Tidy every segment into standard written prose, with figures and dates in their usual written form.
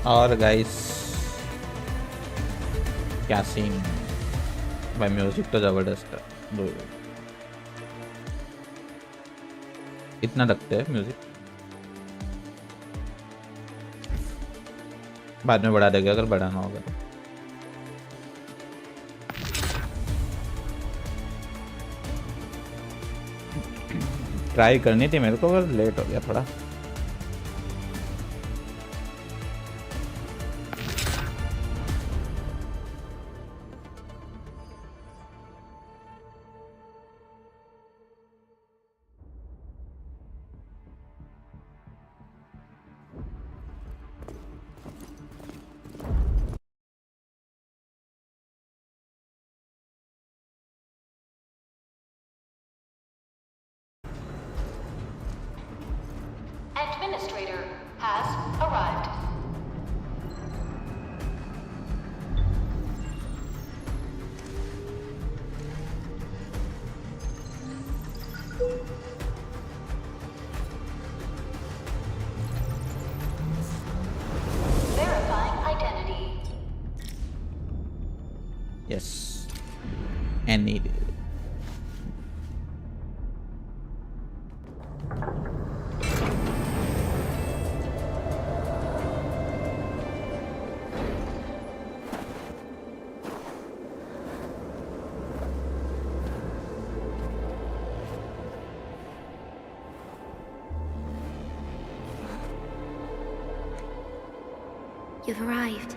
और गाइस क्या सीन भाई, म्यूजिक तो जबरदस्त है। इतना रखते हैं म्यूजिक, बाद में बढ़ा देगा अगर बढ़ाना होगा तो। ट्राई करनी थी मेरे को, पर लेट हो गया थोड़ा। Administrator has arrived. Verifying identity. Yes, and needed. You've arrived.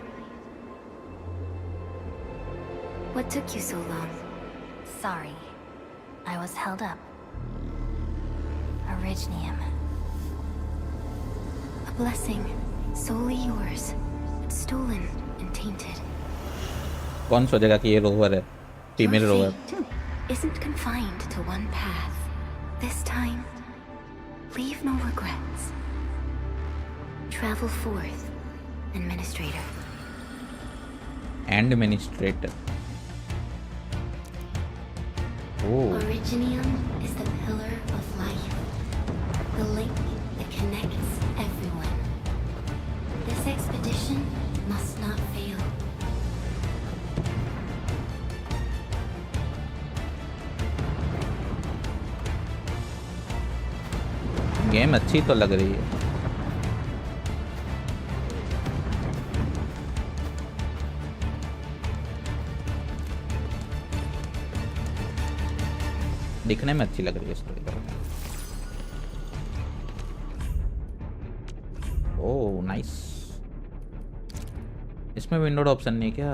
What took you so long? Sorry. I was held up. Originium. A blessing, solely yours, but stolen and tainted. कौन सोचेगा कि ये रोवर है, female Your rover. fate isn't confined to one path. This time, leave no regrets. Travel forth, Administrator. And Administrator. Oh. Originium is the pillar of life, the link that connects everyone. This expedition must not fail. Game अच्छी तो लग रही है। दिखने में अच्छी लग रही है स्टोरी। Oh nice. इसमें विंडोड ऑप्शन नहीं क्या?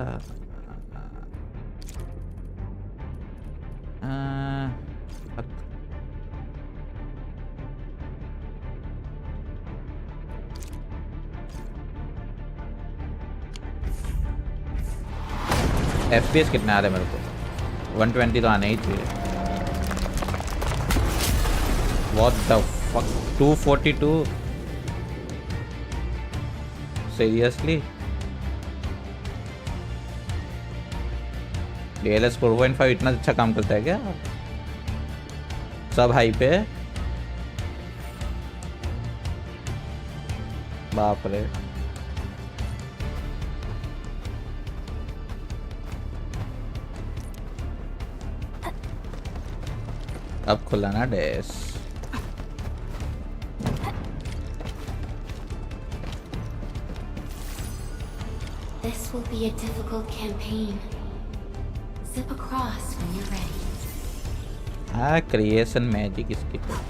FPS कितने आ रहे मेरे को? 120 तो आने ही चाहिए। What the fuck? 242? Seriously? DLS 4.5 इतना अच्छा काम करता है क्या? सब हाई पे? बाप रे। अब खुला ना dash. This will be a difficult campaign. Zip across when you're ready. हाँ, क्रिएशन मैजिक इसकी तो।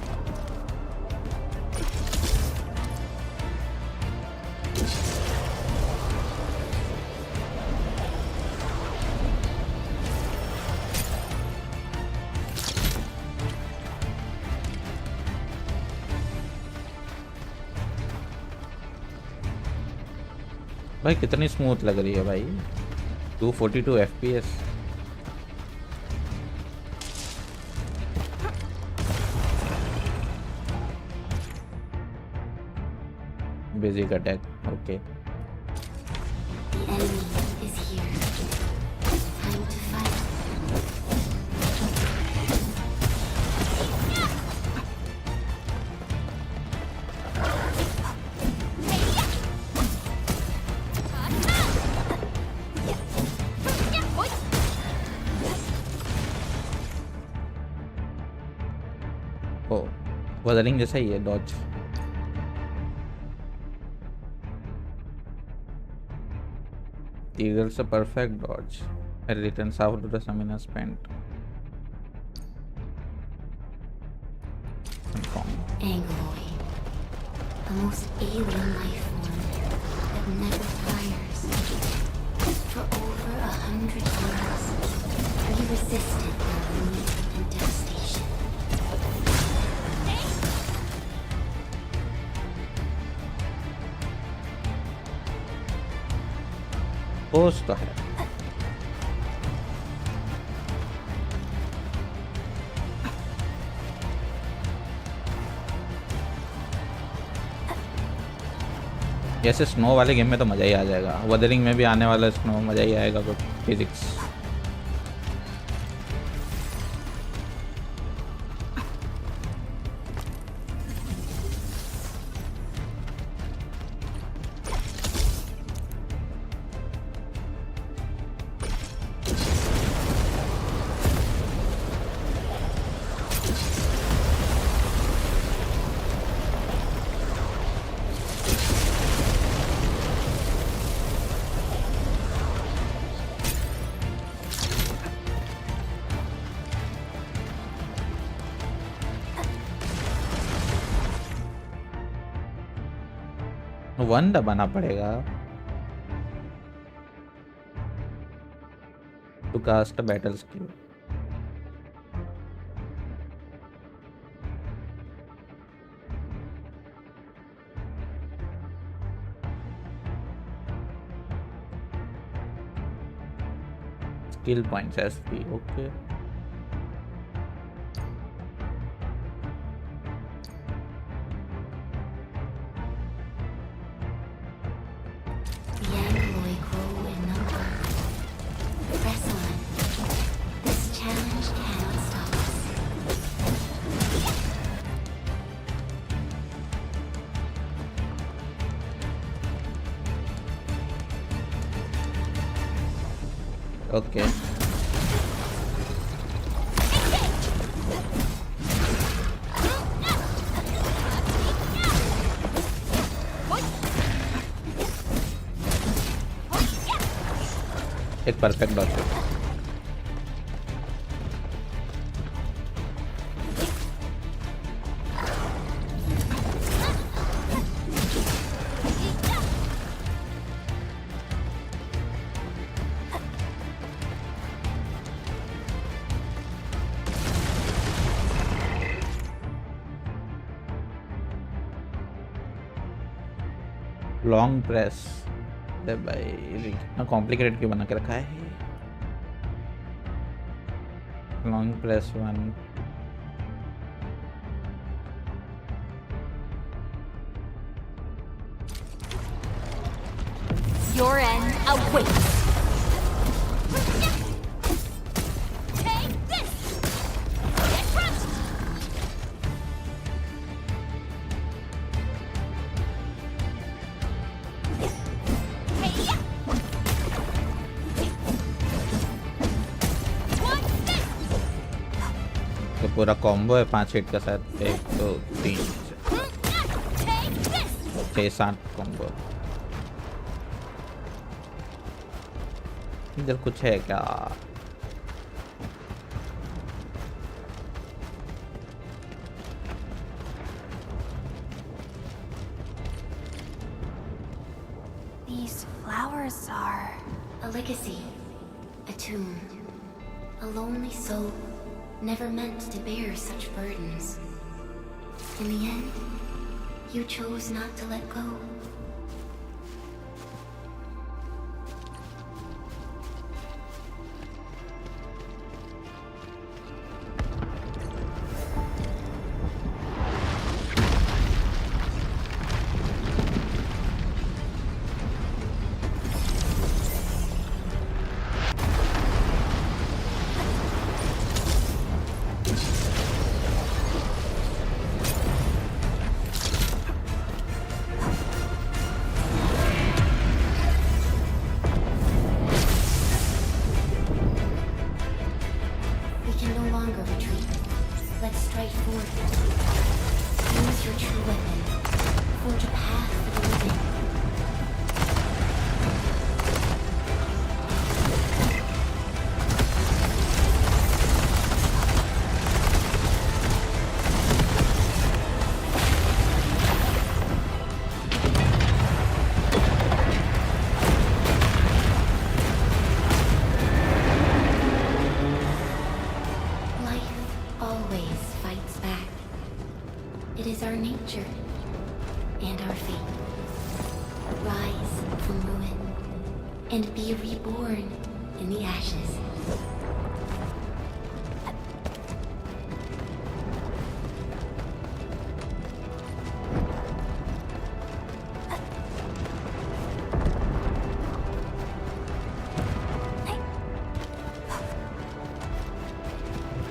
भाई कितनी स्मूथ लग रही है भाई। 242 FPS। Basic attack okay. The enemy is here. Time to fight. Wuthering जैसा ही है Dodge. Eagles a perfect dodge. It returns after the summoner spent. Confirm. Angloid. The most alien life form that never tires. For over 100 years, we resisted their need and devastation. Post तो है। जैसे snow वाले game में तो मज़ा ही आ जाएगा, Wuthering में भी आने वाला स्नो मज़ा ही आएगा कुछ फिजिक्स। वन दबाना पड़ेगा to cast battle skill. Skill points SP okay. Okay एक परफेक्ट डॉट है। लॉन्ग प्रेस भाई इतना कॉम्प्लिकेटेड क्यों बना के रखा है। Long press one Your end awaits. Take this. Get crushed. तो पूरा कॉम्बो है 5 हिट का साथ 1 2 3 6 7 कॉम्बो। इधर कुछ है क्या? These flowers are A legacy, a tomb, a lonely soul, never meant to bear such burdens. In the end, you chose not to let go. future and our fate. Rise from ruin and be reborn in the ashes.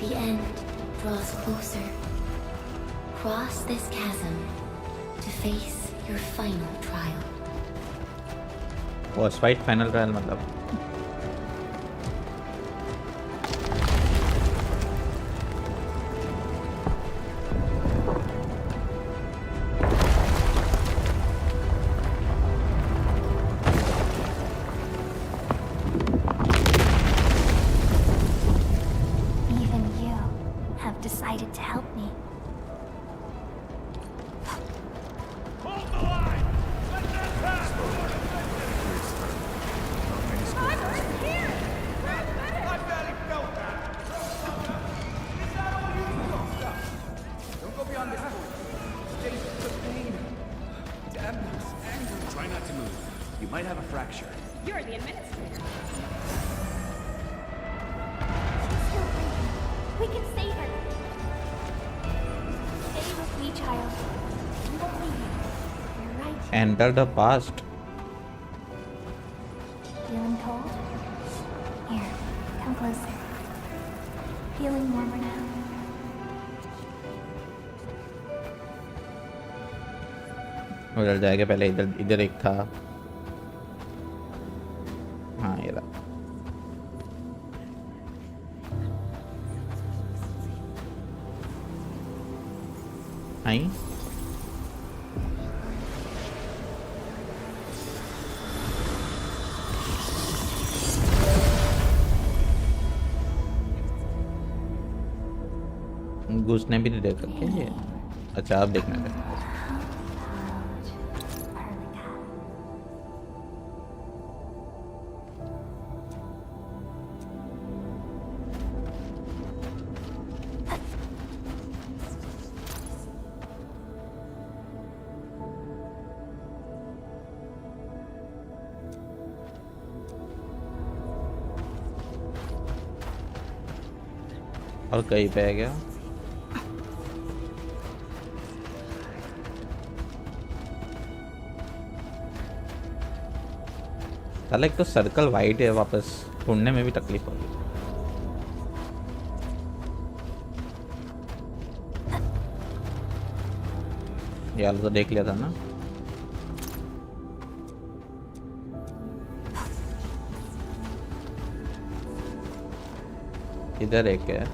The end draws closer. Cross this chasm to face your final trial. Boss fight final trial मतलब Even you have decided to help me. Try not to move. You might have a fracture. You're the administrator. She's still breathing. We can save her. Stay with me, child. We won't leave you. You're right. Enter the past Feeling cold? Here, come closer. Feeling warmer now? उधर जाएगा पहले इधर इधर एक था हाँ ये रहा आई घुसने भी नहीं दे सकते ये अच्छा आप देखने दे और कहीं पे आ गया साला एक तो सर्कल वाइट है वापस ढूंढने में भी तकलीफ होगी यार तो देख लिया था ना इधर एक है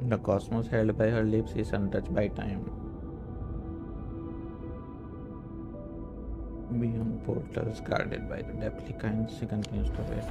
The cosmos held by her lips is untouched by time. Beyond portals guarded by the replicants, she continues to wait.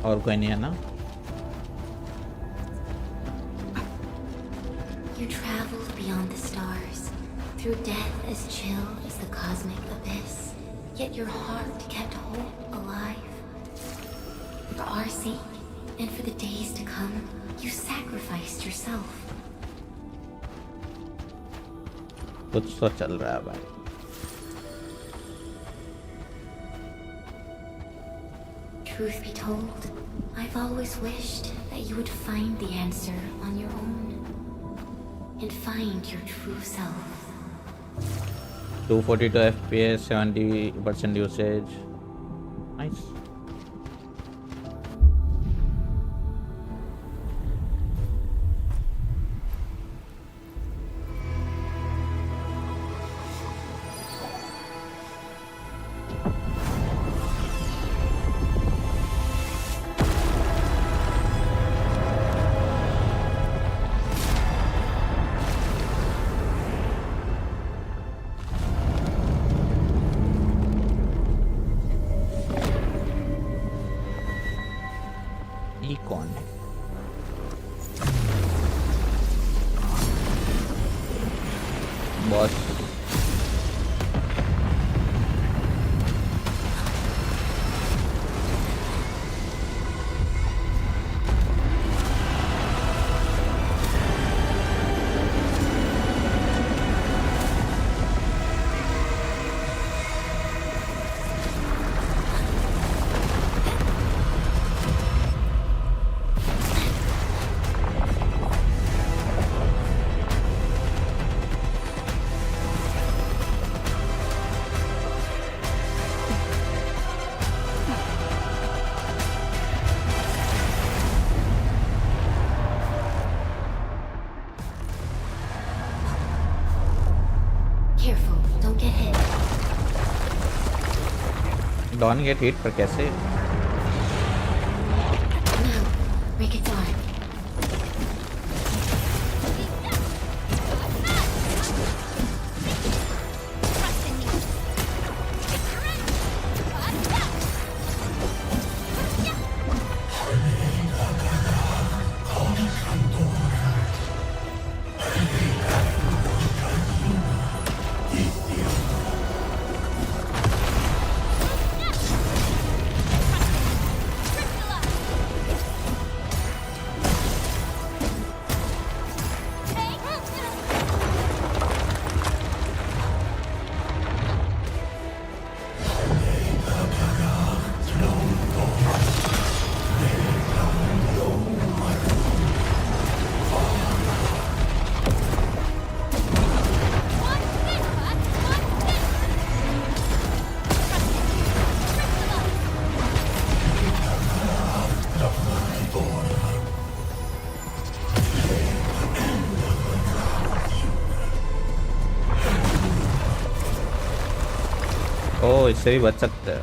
और कोई नहीं है ना You traveled beyond the stars, through death as chill as the cosmic abyss. Yet your heart kept hope alive. For our sake, and for the days to come, you sacrificed yourself. कुछ तो चल रहा है भाई Truth be told, I've always wished that that you would find the answer on your own and find your true self. 242 FPS, 70% usage. Nice. Econ. Boss. Careful, don't get hit. Don't get hit पर कैसे? Now, break its arm. Trust in me. ओ इससे भी बच सकते हो।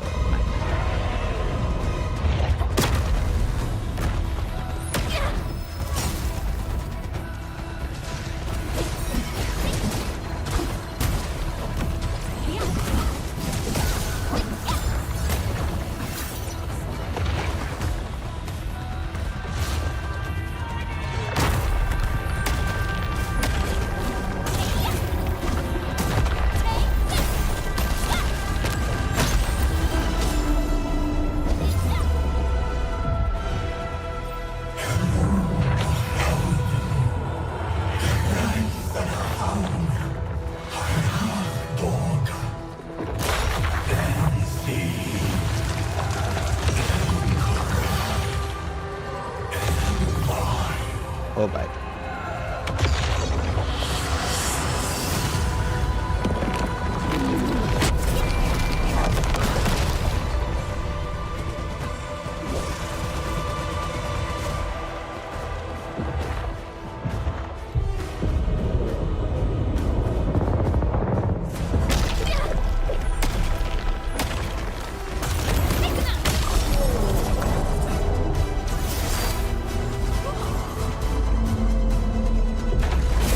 ओ भाई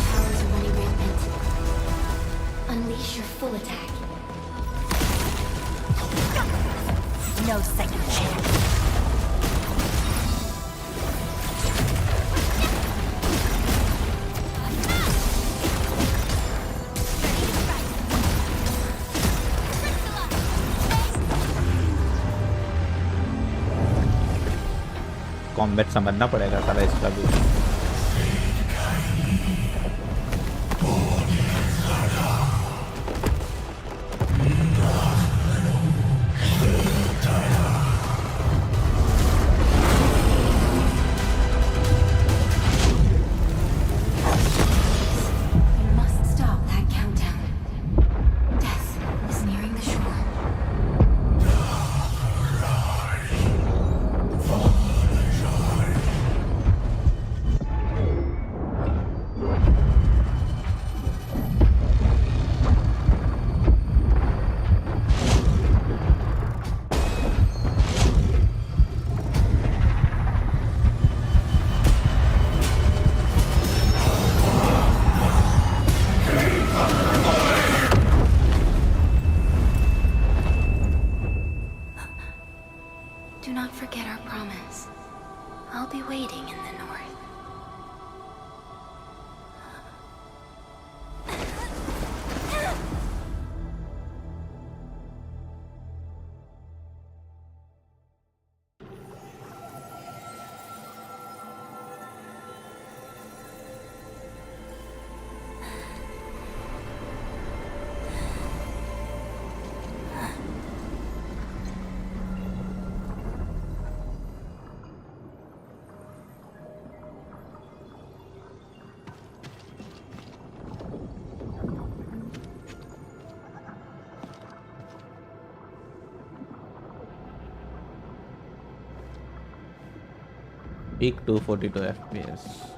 Powers are running rampant. Unleash your full attack. No second chance. Combat समझना पड़ेगा सारा इसका भी। Peak 242 FPS.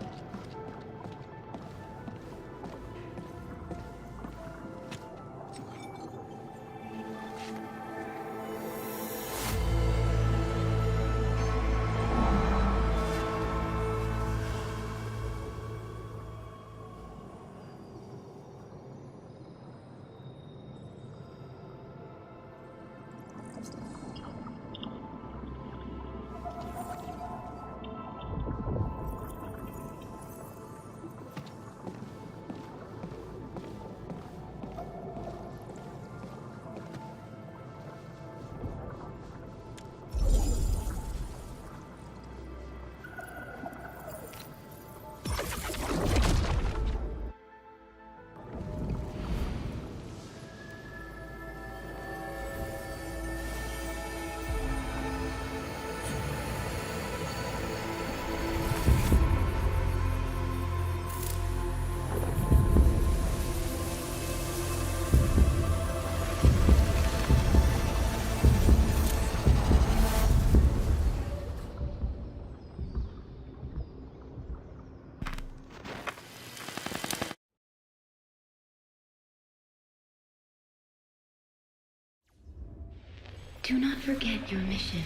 Do not forget your mission.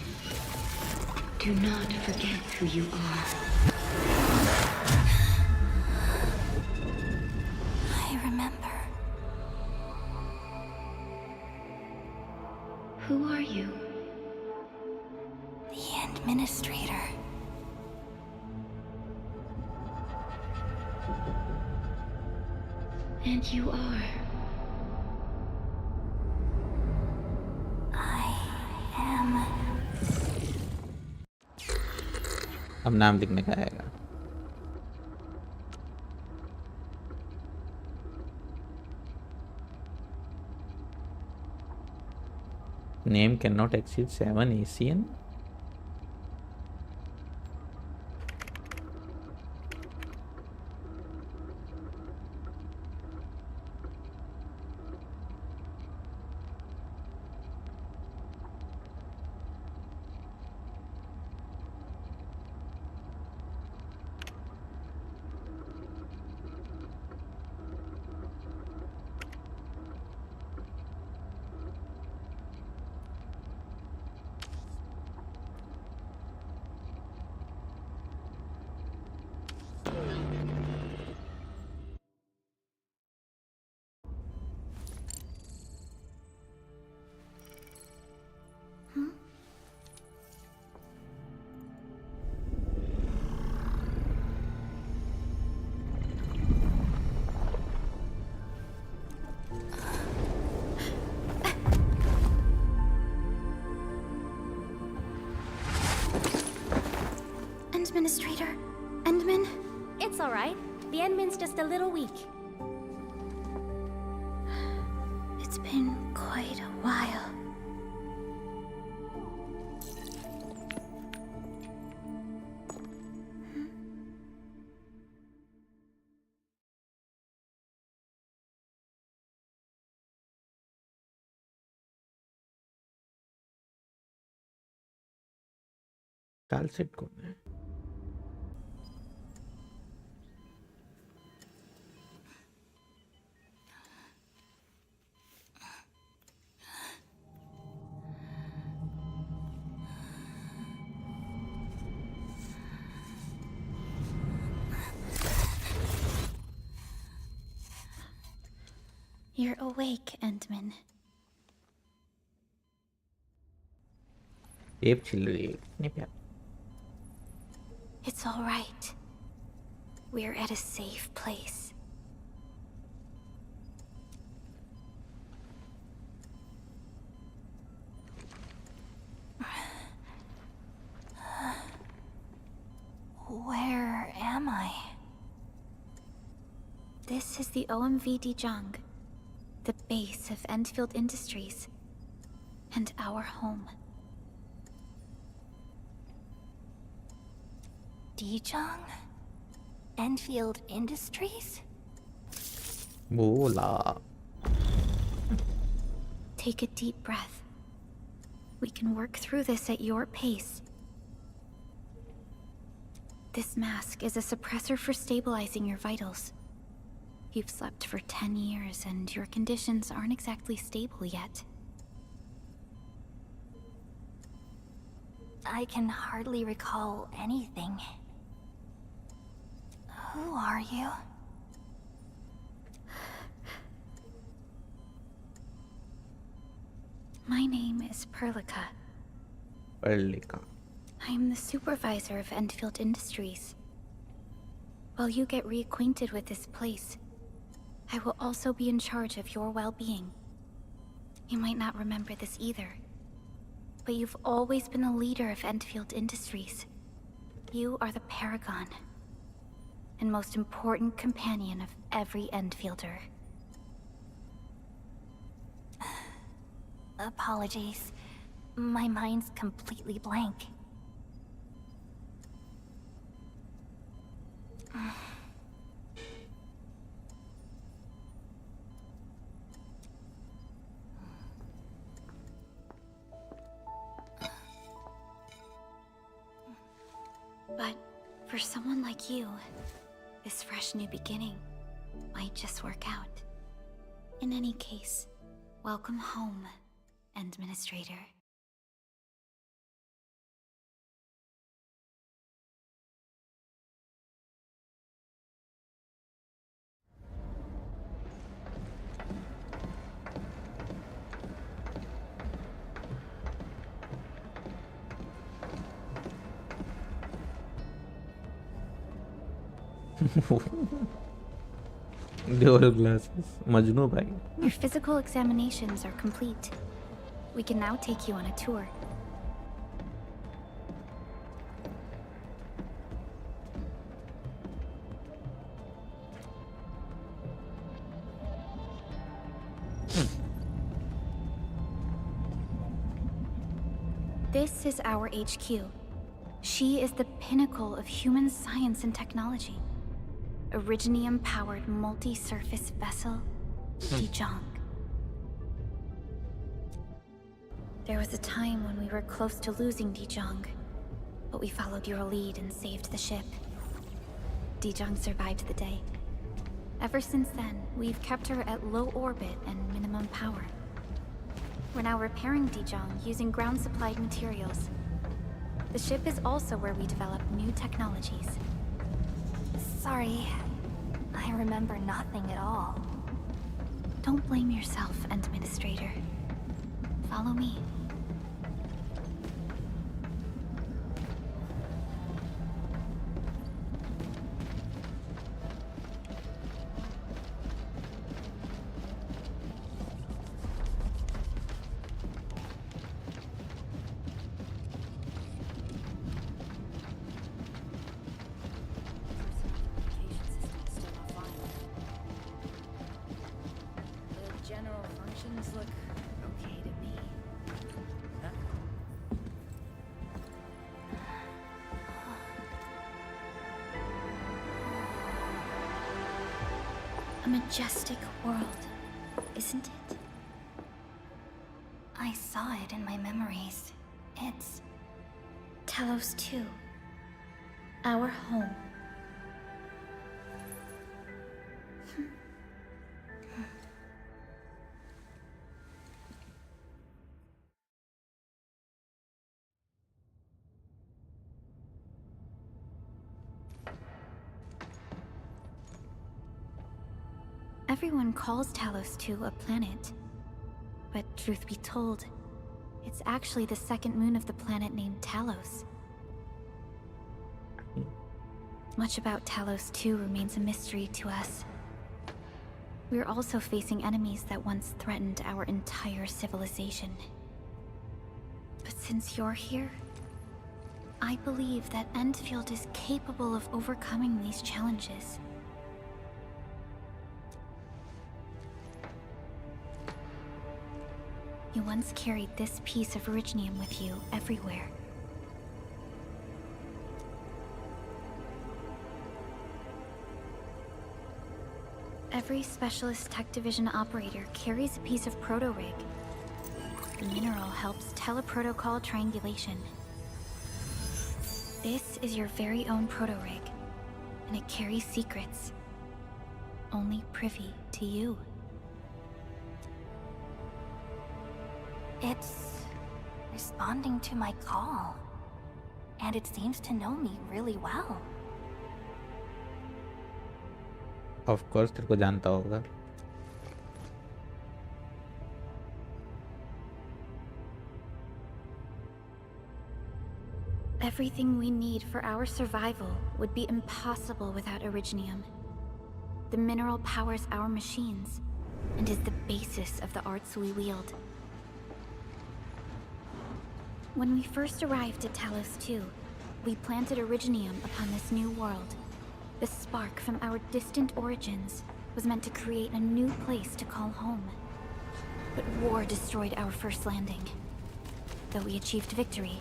Do not forget who you are. I remember. Who are you? The Administrator. And you are. अब नाम लिखने का आएगा. Name cannot exceed 7 ACN. Administrator, Endman? It's alright. The Endman's just a little weak. It's been quite a while. काल set कौन है? You're awake, Endman. Tape छिल रही है. नहीं प्यार. It's all right. We're at a safe place. Where am I? This is the OMVD Jung, the base of Endfield Industries, and our home. Dijong? Enfield Industries? बोला. Take a deep breath. We can work through this at your pace. This mask is a suppressor for stabilizing your vitals. You've slept for 10 years and your conditions aren't exactly stable yet. I can hardly recall anything. Who are you? My name is Perlica. Perlica. I am the supervisor of Endfield Industries. While you get reacquainted with this place, I will also be in charge of your well-being. You might not remember this either, but you've always been the leader of Endfield Industries. You are the paragon and most important companion of every Endfielder. Apologies. My mind's completely blank. But for someone like you, this fresh new beginning might just work out. In any case, welcome home, Administrator. Dual glasses. Majnu bhai. Your physical examinations are complete. We can now take you on a tour. This is our HQ. She is the pinnacle of human science and technology. Originium-powered multi-surface vessel, Dijong. There was a time when we were close to losing Dijong, but we followed your lead and saved the ship. Dijong survived the day. Ever since then, we've kept her at low orbit and minimum power. We're now repairing Dijong using ground-supplied materials. The ship is also where we develop new technologies. Sorry, I remember nothing at all. Don't blame yourself, Administrator. Follow me. A majestic world, isn't it? I saw it in my memories. It's... Talos 2. Our home. Everyone calls Talos 2 a planet. But truth be told, it's actually the second moon of the planet named Talos. Much about Talos 2 remains a mystery to us. We're also facing enemies that once threatened our entire civilization. But since you're here, I believe that Endfield is capable of overcoming these challenges. You once carried this piece of originium with you everywhere. Every Specialist Tech Division operator carries a piece of proto-rig. The mineral helps teleprotocol triangulation. This is your very own proto-rig, and it carries secrets only privy to you. It's responding to my call, and it seems to know me really well. Of course तेरे को जानता होगा. Everything we need for our survival would be impossible without Originium. The mineral powers our machines, and is the basis of the arts we wield. When we first arrived at Talos II, we planted Originium upon this new world. The spark from our distant origins was meant to create a new place to call home. But war destroyed our first landing. Though we achieved victory,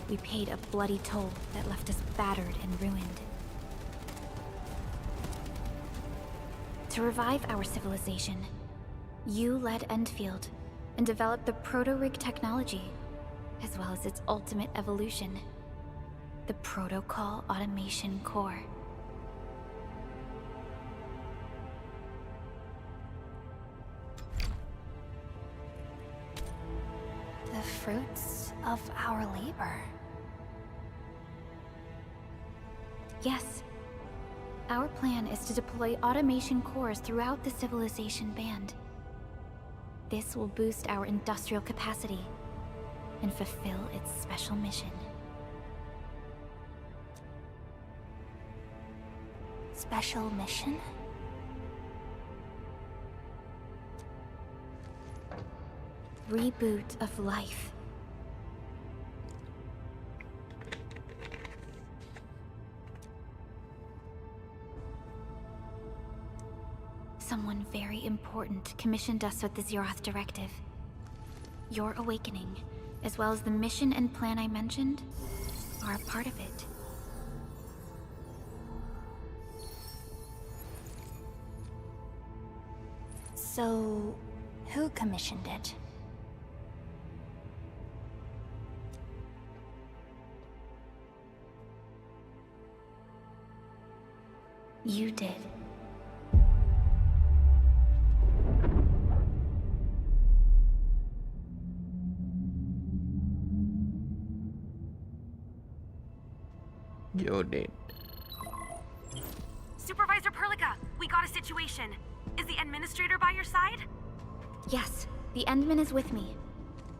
we paid a bloody toll that left us battered and ruined. To revive our civilization, you led Endfield and developed the proto-rig technology, as well as its ultimate evolution, the Protocol Automation Core. The fruits of our labor. Yes. Our plan is to deploy automation cores throughout the civilization band. This will boost our industrial capacity and fulfill its special mission. Special mission? Reboot of life. Someone very important commissioned us with the Zeroth Directive. Your awakening, as well as the mission and plan I mentioned, are a part of it. So, who commissioned it? You did. You did. Supervisor Perlica, we got a situation. Is the administrator by your side? Yes, the Endman is with me.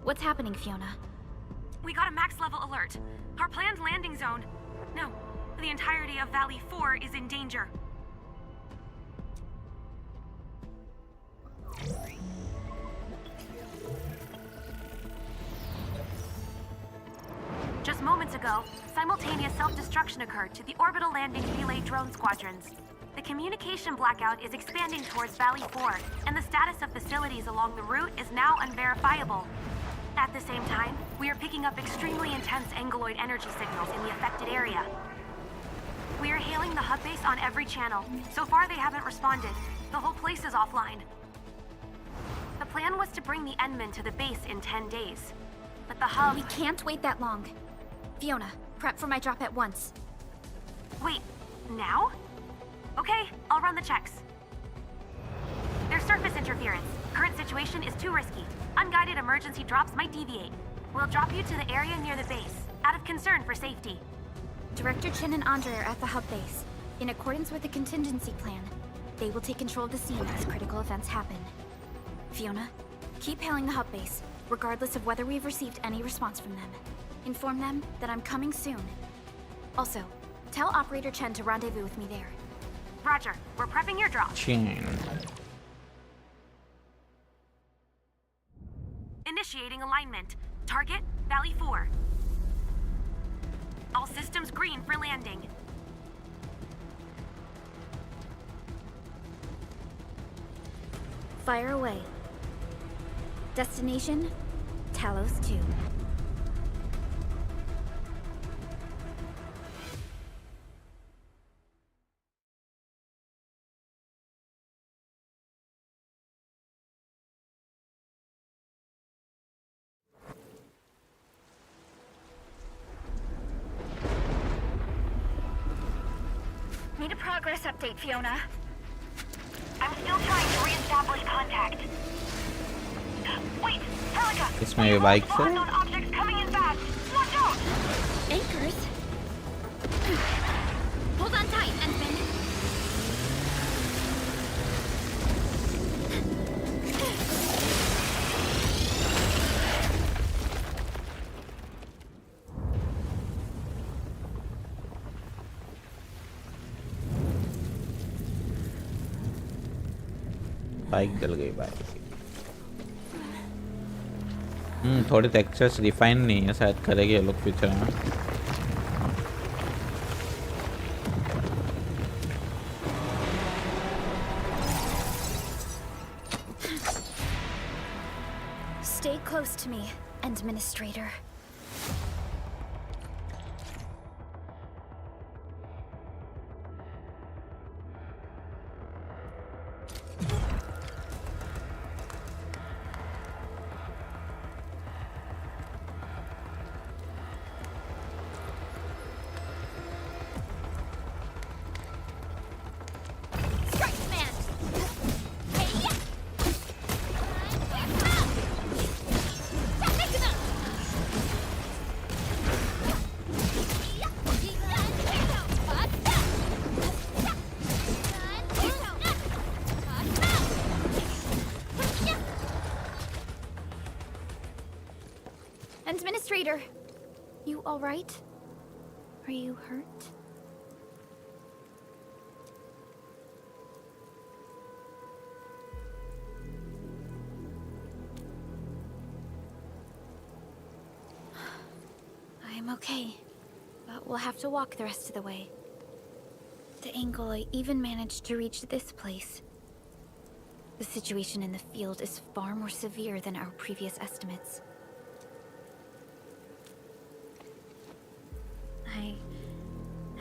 What's happening, Fiona? We got a max level alert. Our planned landing zone. No, the entirety of Valley 4 is in danger. Just moments ago, simultaneous self-destruction occurred to the orbital landing relay drone squadrons. The communication blackout is expanding towards Valley 4, and the status of facilities along the route is now unverifiable. At the same time, we are picking up extremely intense angeloid energy signals in the affected area. We are hailing the hub base on every channel. So far, they haven't responded. The whole place is offline. The plan was to bring the Endman to the base in 10 days. But the hub... We can't wait that long. Fiona, prep for my drop at once. Wait, now? Okay, I'll run the checks. There's surface interference. Current situation is too risky. Unguided emergency drops might deviate. We'll drop you to the area near the base, out of concern for safety. Director Chen and Andre are at the hub base. In accordance with the contingency plan, they will take control of the scene as critical events happen. Fiona, keep hailing the hub base, regardless of whether we've received any response from them. Inform them that I'm coming soon. Also, tell Operator Chen to rendezvous with me there. Roger, we're prepping your drop. Chin. Initiating alignment. Target, Valley 4. All systems green for landing. Fire away. Destination, Talos 2. Status update, Fiona. I'm still trying to re-establish contact. Wait, Helica! इसमें ये bike से Unknown objects coming in fast. Watch out! Anchors? Hold on tight, Ensign. Bike जल गई bike. थोड़ी textures refine नहीं है शायद, करेगी ये लोग फ्यूचर में। Stay close to me, Administrator. Administrator, you all right? Are you hurt? I'm okay, but we'll have to walk the rest of the way. The angle I even managed to reach this place. The situation in the field is far more severe than our previous estimates. I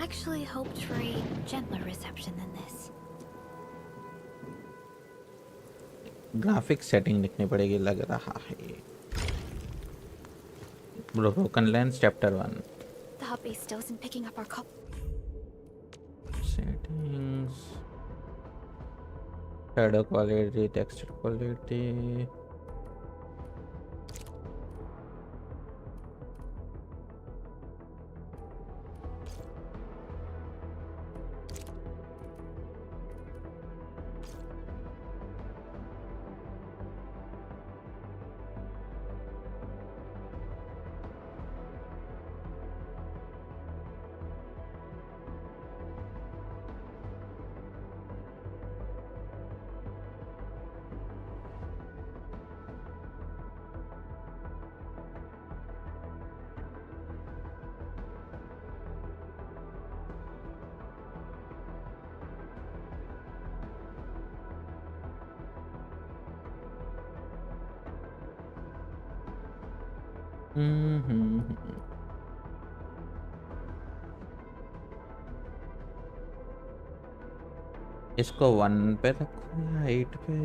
actually hoped for a gentler reception than this. Graphic setting लिखनी पड़ेगी लग रहा है। Broken Lens Chapter 1. The hub base still isn't picking up our call. Settings. Shadow quality, texture quality. इसको 1 पे रखो या 8 पे?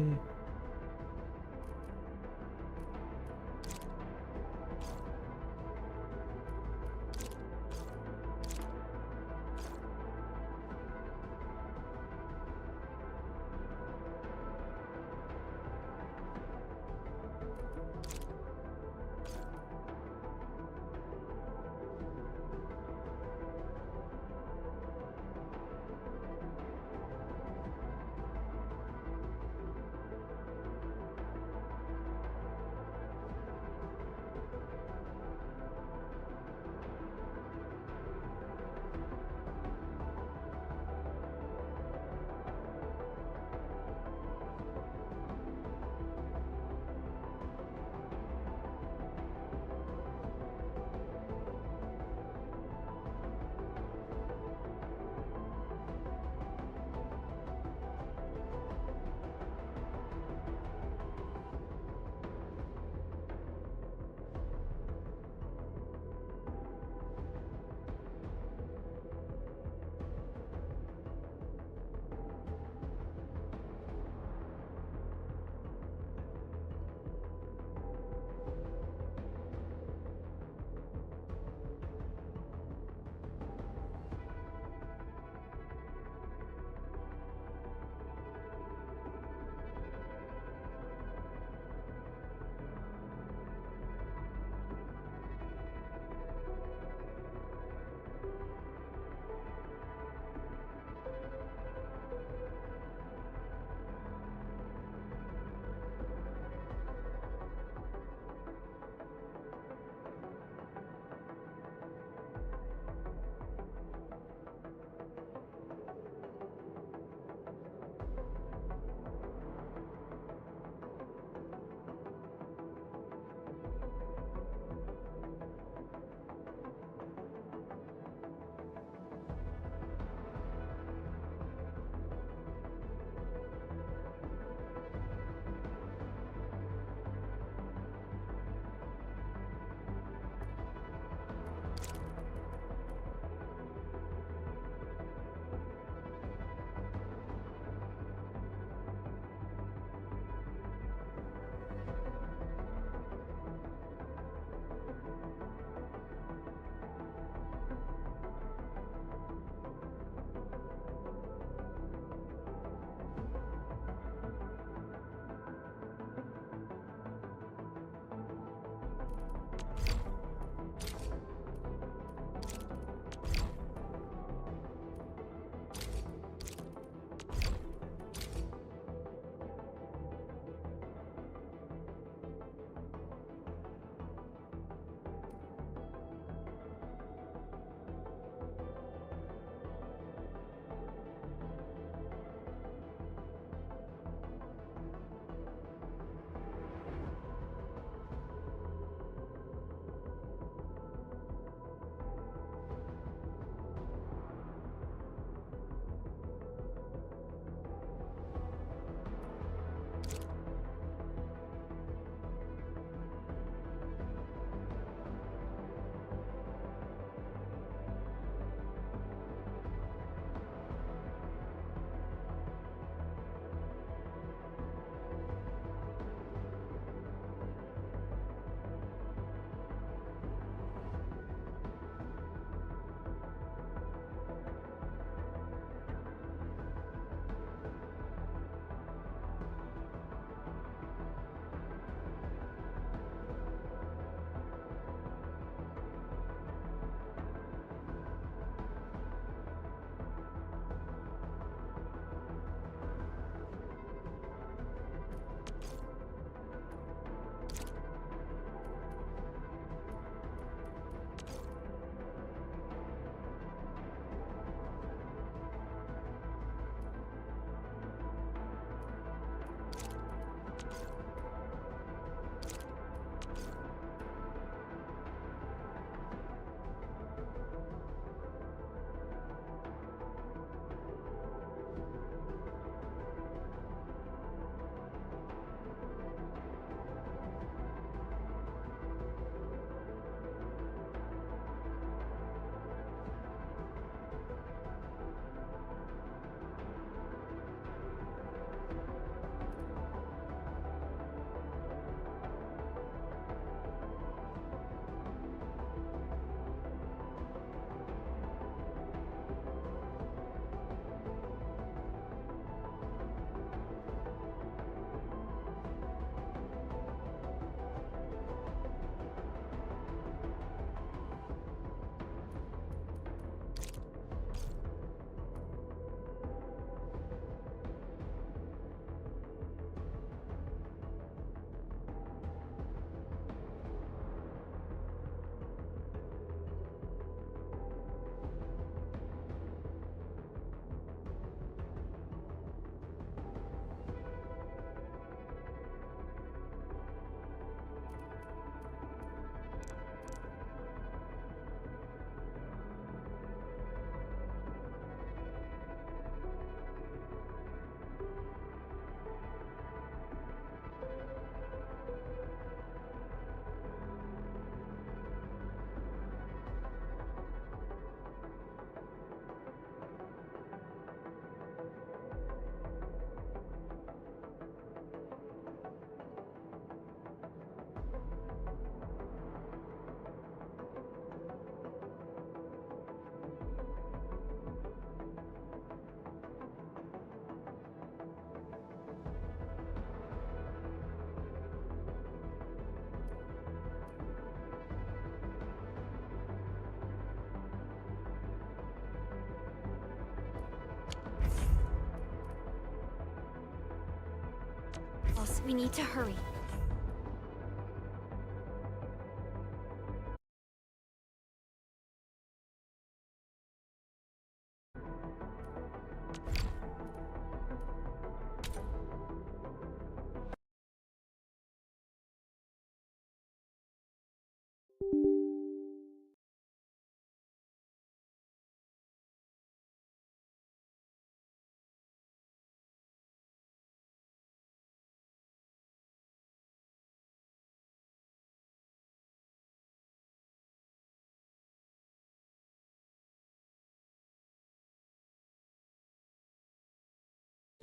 We need to hurry.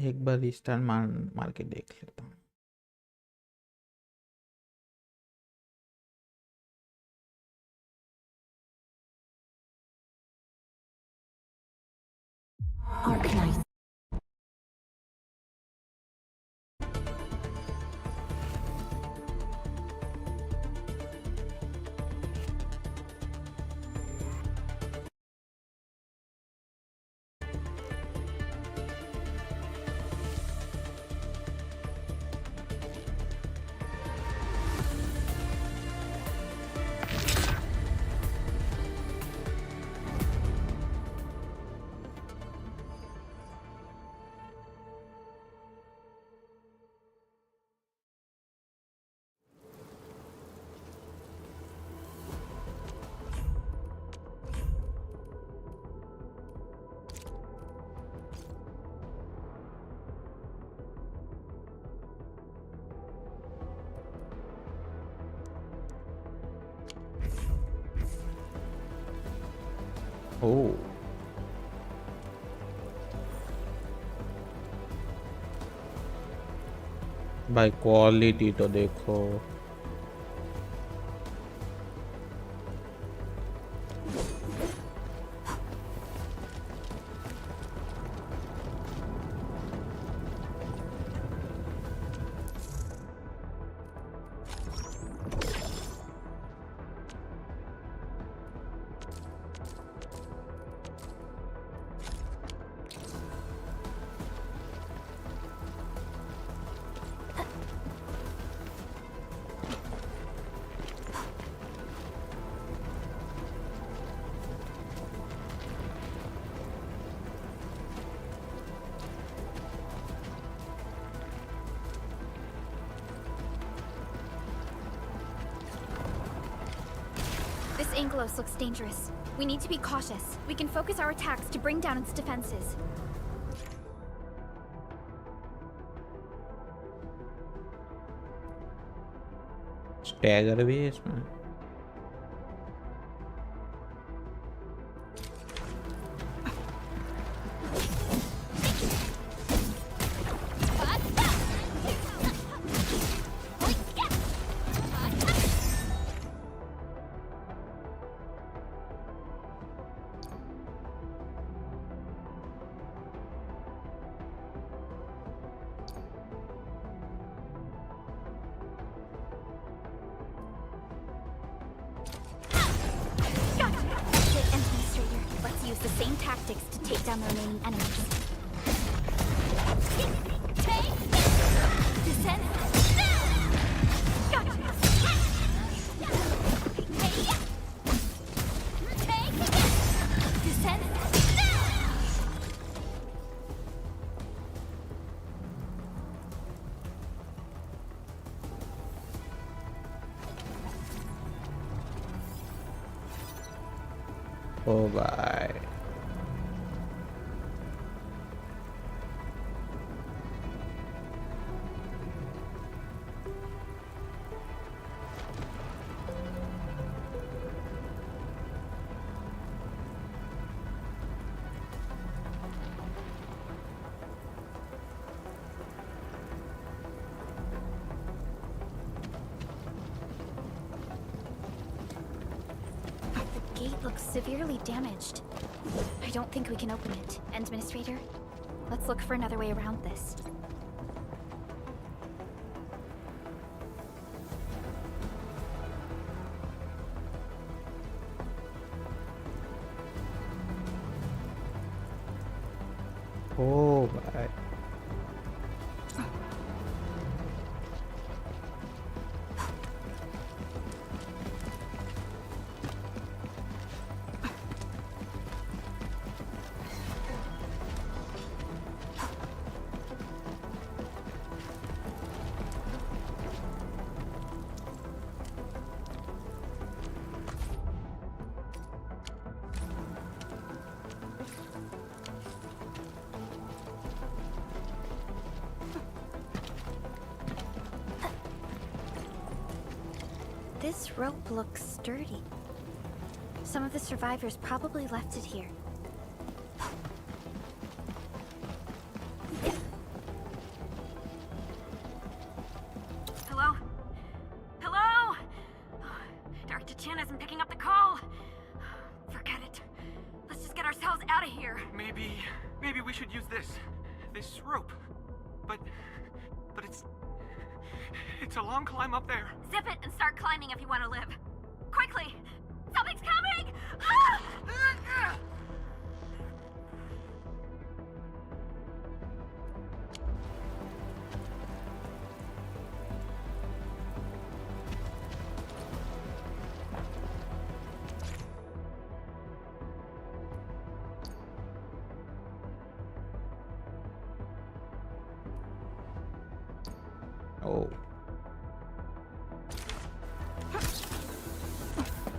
एक बार रीस्टार्ट मार के देख लेता हूँ. Arknights. Oh. भाई क्वालिटी तो देखो. This Angelos looks dangerous. We need to be cautious. We can focus our attacks to bring down its defenses. Stagger भी है इसमें. Use the same tactics to take down the remaining enemies. Descend. Descend. Oh bye. The gate looks severely damaged. I don't think we can open it. Administrator, let's look for another way around this. Oh bye. This rope looks sturdy. Some of the survivors probably left it here. Hello? Hello? Dr. Chan isn't picking up the call. Forget it. Let's just get ourselves out of here. Maybe we should use this rope. But it's a long climb up there. Zip it and start climbing if you want to live. Quickly! Something's coming! Ah! Oh.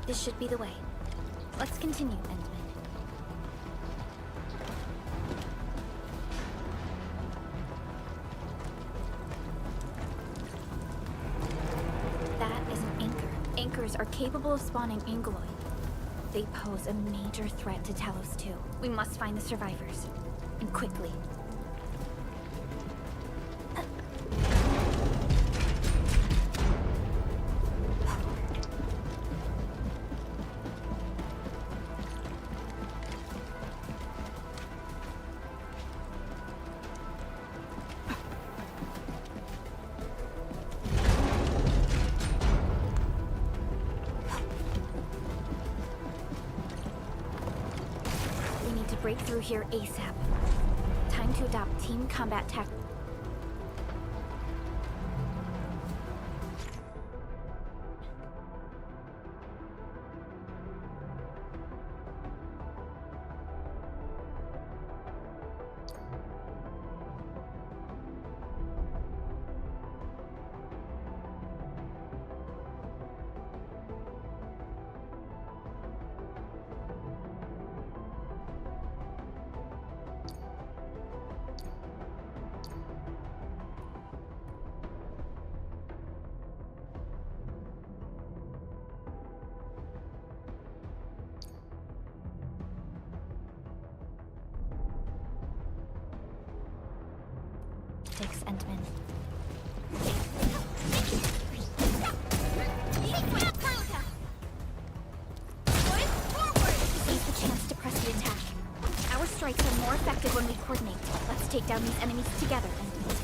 This should be the way. Let's continue, Endman. That is an anchor. Anchors are capable of spawning Angeloid. They pose a major threat to Talos 2. We must find the survivors. And quickly. Break through here ASAP. Time to adopt team combat tactics. Endman. Seize the chance to press the attack. Our strikes are more effective when we coordinate. Let's take down these enemies together, Endman.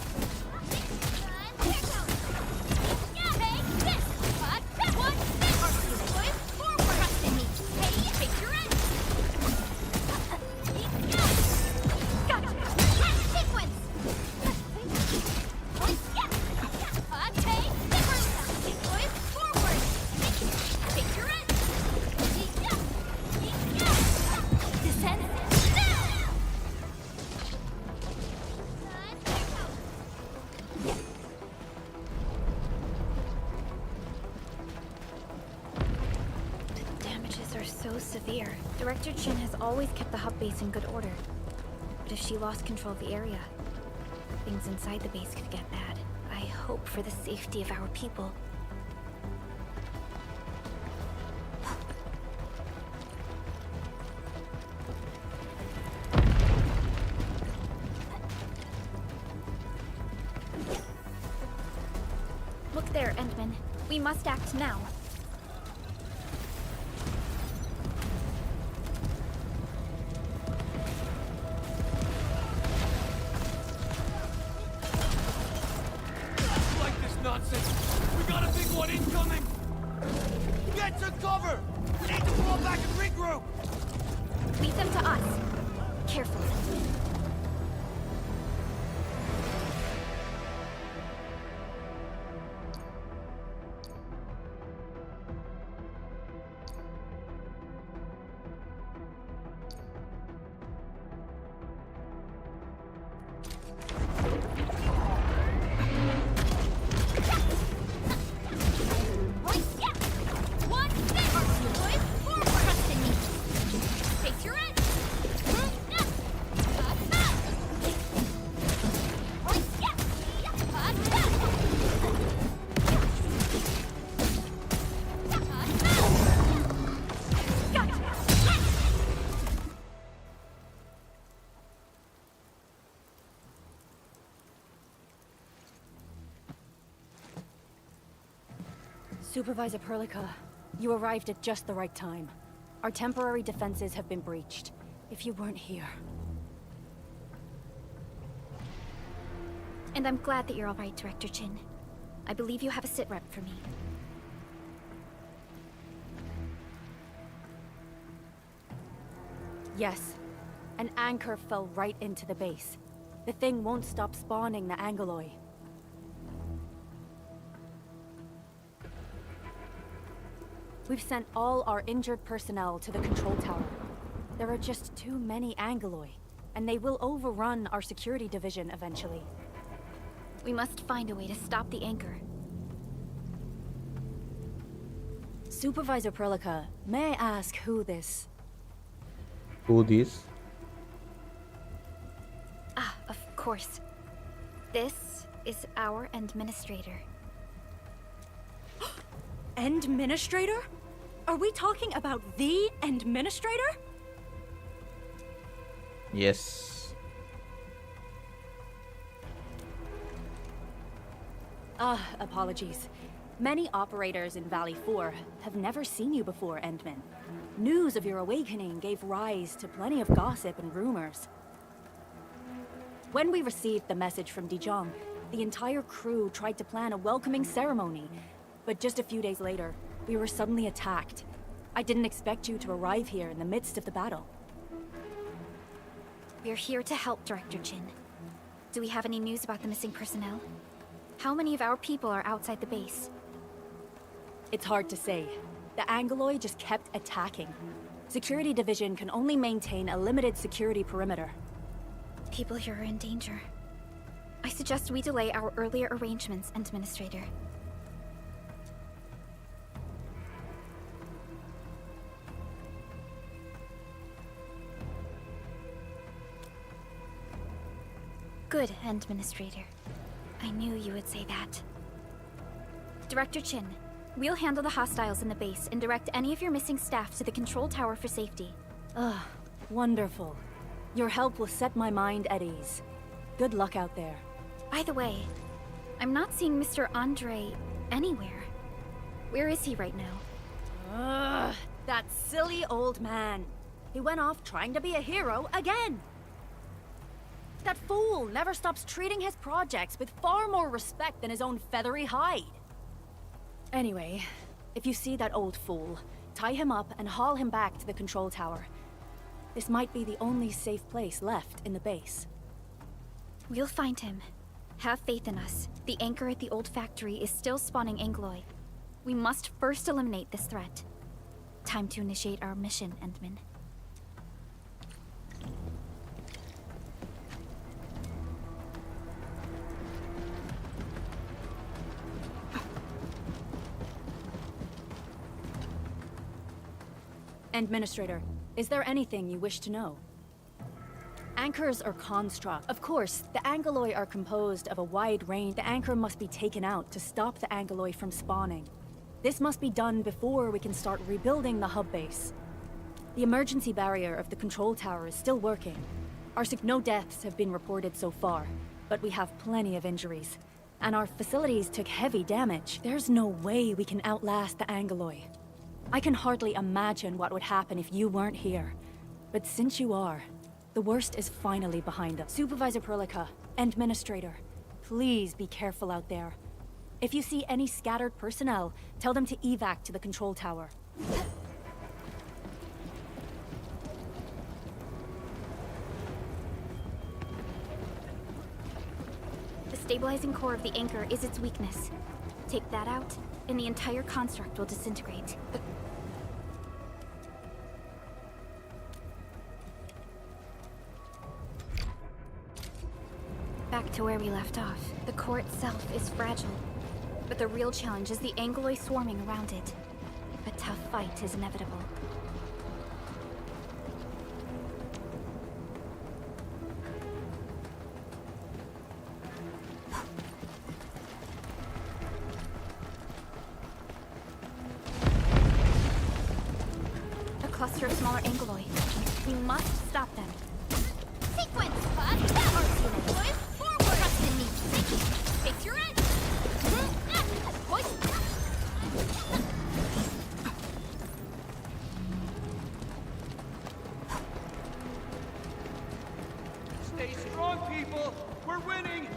Severe. Director Chin has always kept the hub base in good order. But if she lost control of the area, things inside the base could get bad. I hope for the safety of our people. Look there, Endman. We must act now. Supervisor Perlica, you arrived at just the right time. Our temporary defenses have been breached. If you weren't here... And I'm glad that you're all right, Director Chin. I believe you have a sit rep for me. Yes. An anchor fell right into the base. The thing won't stop spawning the Angoloi. We've sent all our injured personnel to the control tower. There are just too many Angoloi, and they will overrun our security division eventually. We must find a way to stop the anchor. Supervisor Perlica, may I ask who this... Who this? Ah, of course. This is our administrator. Administrator? Are we talking about the administrator? Yes. Apologies. Many operators in Valley 4 have never seen you before, Endman. News of your awakening gave rise to plenty of gossip and rumors. When we received the message from Dijon, the entire crew tried to plan a welcoming ceremony, but just a few days later, we were suddenly attacked. I didn't expect you to arrive here in the midst of the battle. We're here to help, Director Chin. Do we have any news about the missing personnel? How many of our people are outside the base? It's hard to say. The Angoloi just kept attacking. Security Division can only maintain a limited security perimeter. People here are in danger. I suggest we delay our earlier arrangements, Administrator. Good, Administrator. I knew you would say that. Director Chin, we'll handle the hostiles in the base and direct any of your missing staff to the control tower for safety. Wonderful. Your help will set my mind at ease. Good luck out there. By the way, I'm not seeing Mr. Andre anywhere. Where is he right now? That silly old man. He went off trying to be a hero again. That fool never stops treating his projects with far more respect than his own feathery hide. Anyway, if you see that old fool, tie him up and haul him back to the control tower. This might be the only safe place left in the base. We'll find him. Have faith in us. The anchor at the old factory is still spawning Angoloi. We must first eliminate this threat. Time to initiate our mission, Endman. Administrator, is there anything you wish to know? Anchors are construct. Of course, the Angoloi are composed of a wide range. The anchor must be taken out to stop the Angoloi from spawning. This must be done before we can start rebuilding the hub base. The emergency barrier of the control tower is still working. No deaths have been reported so far, but we have plenty of injuries. And our facilities took heavy damage. There's no way we can outlast the Angoloi. I can hardly imagine what would happen if you weren't here. But since you are, the worst is finally behind us. Supervisor Perlica, Administrator, please be careful out there. If you see any scattered personnel, tell them to evac to the control tower. The stabilizing core of the anchor is its weakness. Take that out, and the entire construct will disintegrate. Back to where we left off. The core itself is fragile, but the real challenge is the Angoloi swarming around it. A tough fight is inevitable. A cluster of smaller Angoloi. We must stop them. Sequence! Boys, forward! Trust in me. Face your edge! Poison! We're winning!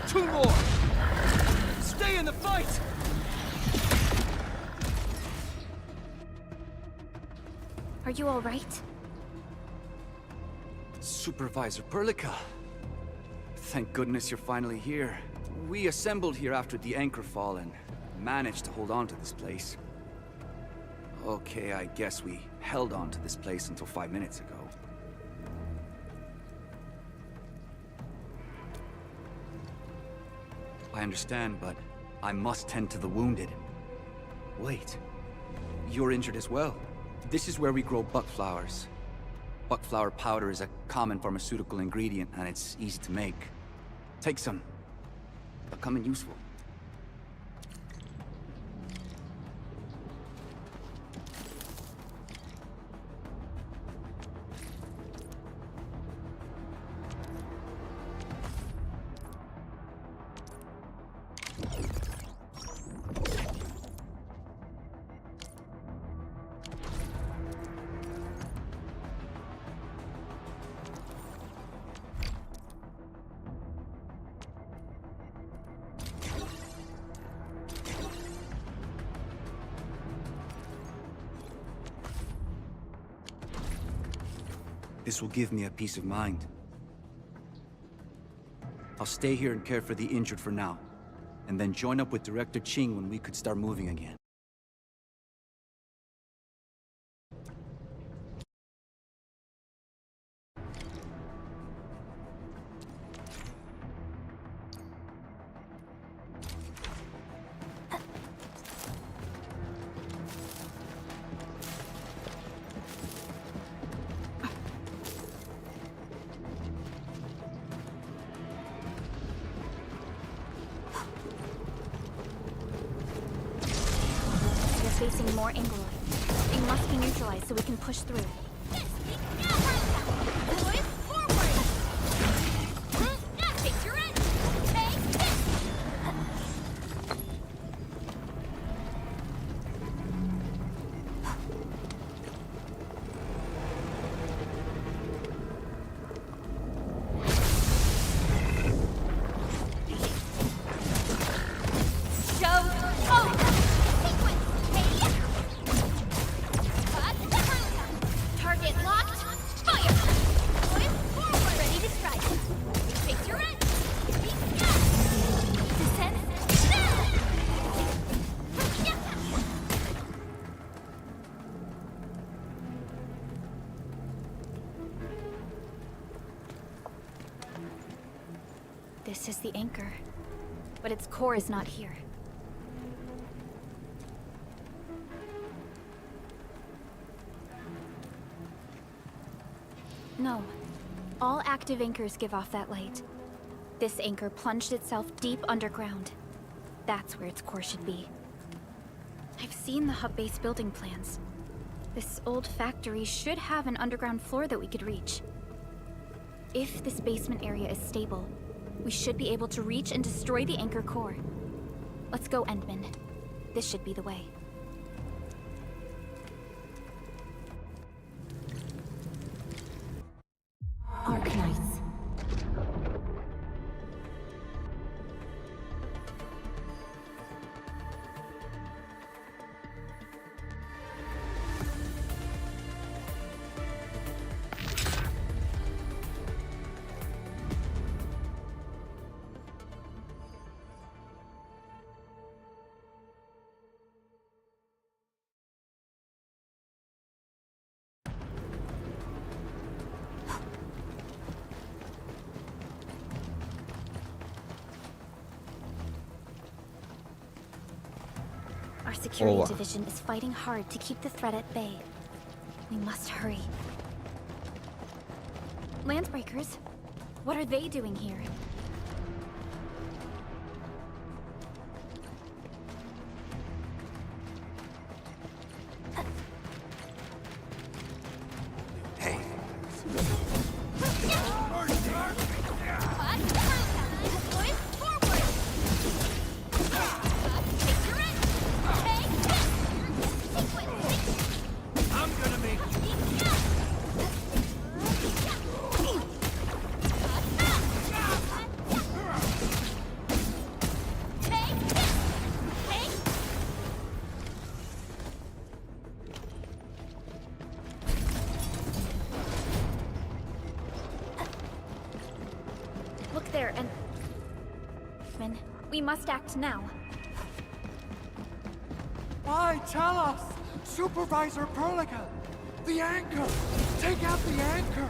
Two more! Stay in the fight! Are you all right? Supervisor Perlica. Thank goodness you're finally here. We assembled here after the anchor fall and managed to hold on to this place. Okay, I guess we held on to this place until 5 minutes ago. I understand, but I must tend to the wounded. Wait, you're injured as well. This is where we grow buckflowers. Buckflower powder is a common pharmaceutical ingredient, and it's easy to make. Take some. They'll come in useful. This will give me a peace of mind. I'll stay here and care for the injured for now, and then join up with Director Ching when we could start moving again. Facing more Angloid. They must be neutralized so we can push through. This is the anchor, but its core is not here. No. All active anchors give off that light. This anchor plunged itself deep underground. That's where its core should be. I've seen the hub base building plans. This old factory should have an underground floor that we could reach. If this basement area is stable, we should be able to reach and destroy the anchor core. Let's go, Endman. This should be the way. Arknights. Our security Over. division is fighting hard to keep the threat at bay. We must hurry. Landbreakers? What are they doing here? Hey, I'm gonna make you. there, and... Min, we must act now. Why, tell us! Supervisor Perlica! The anchor! Take out the anchor!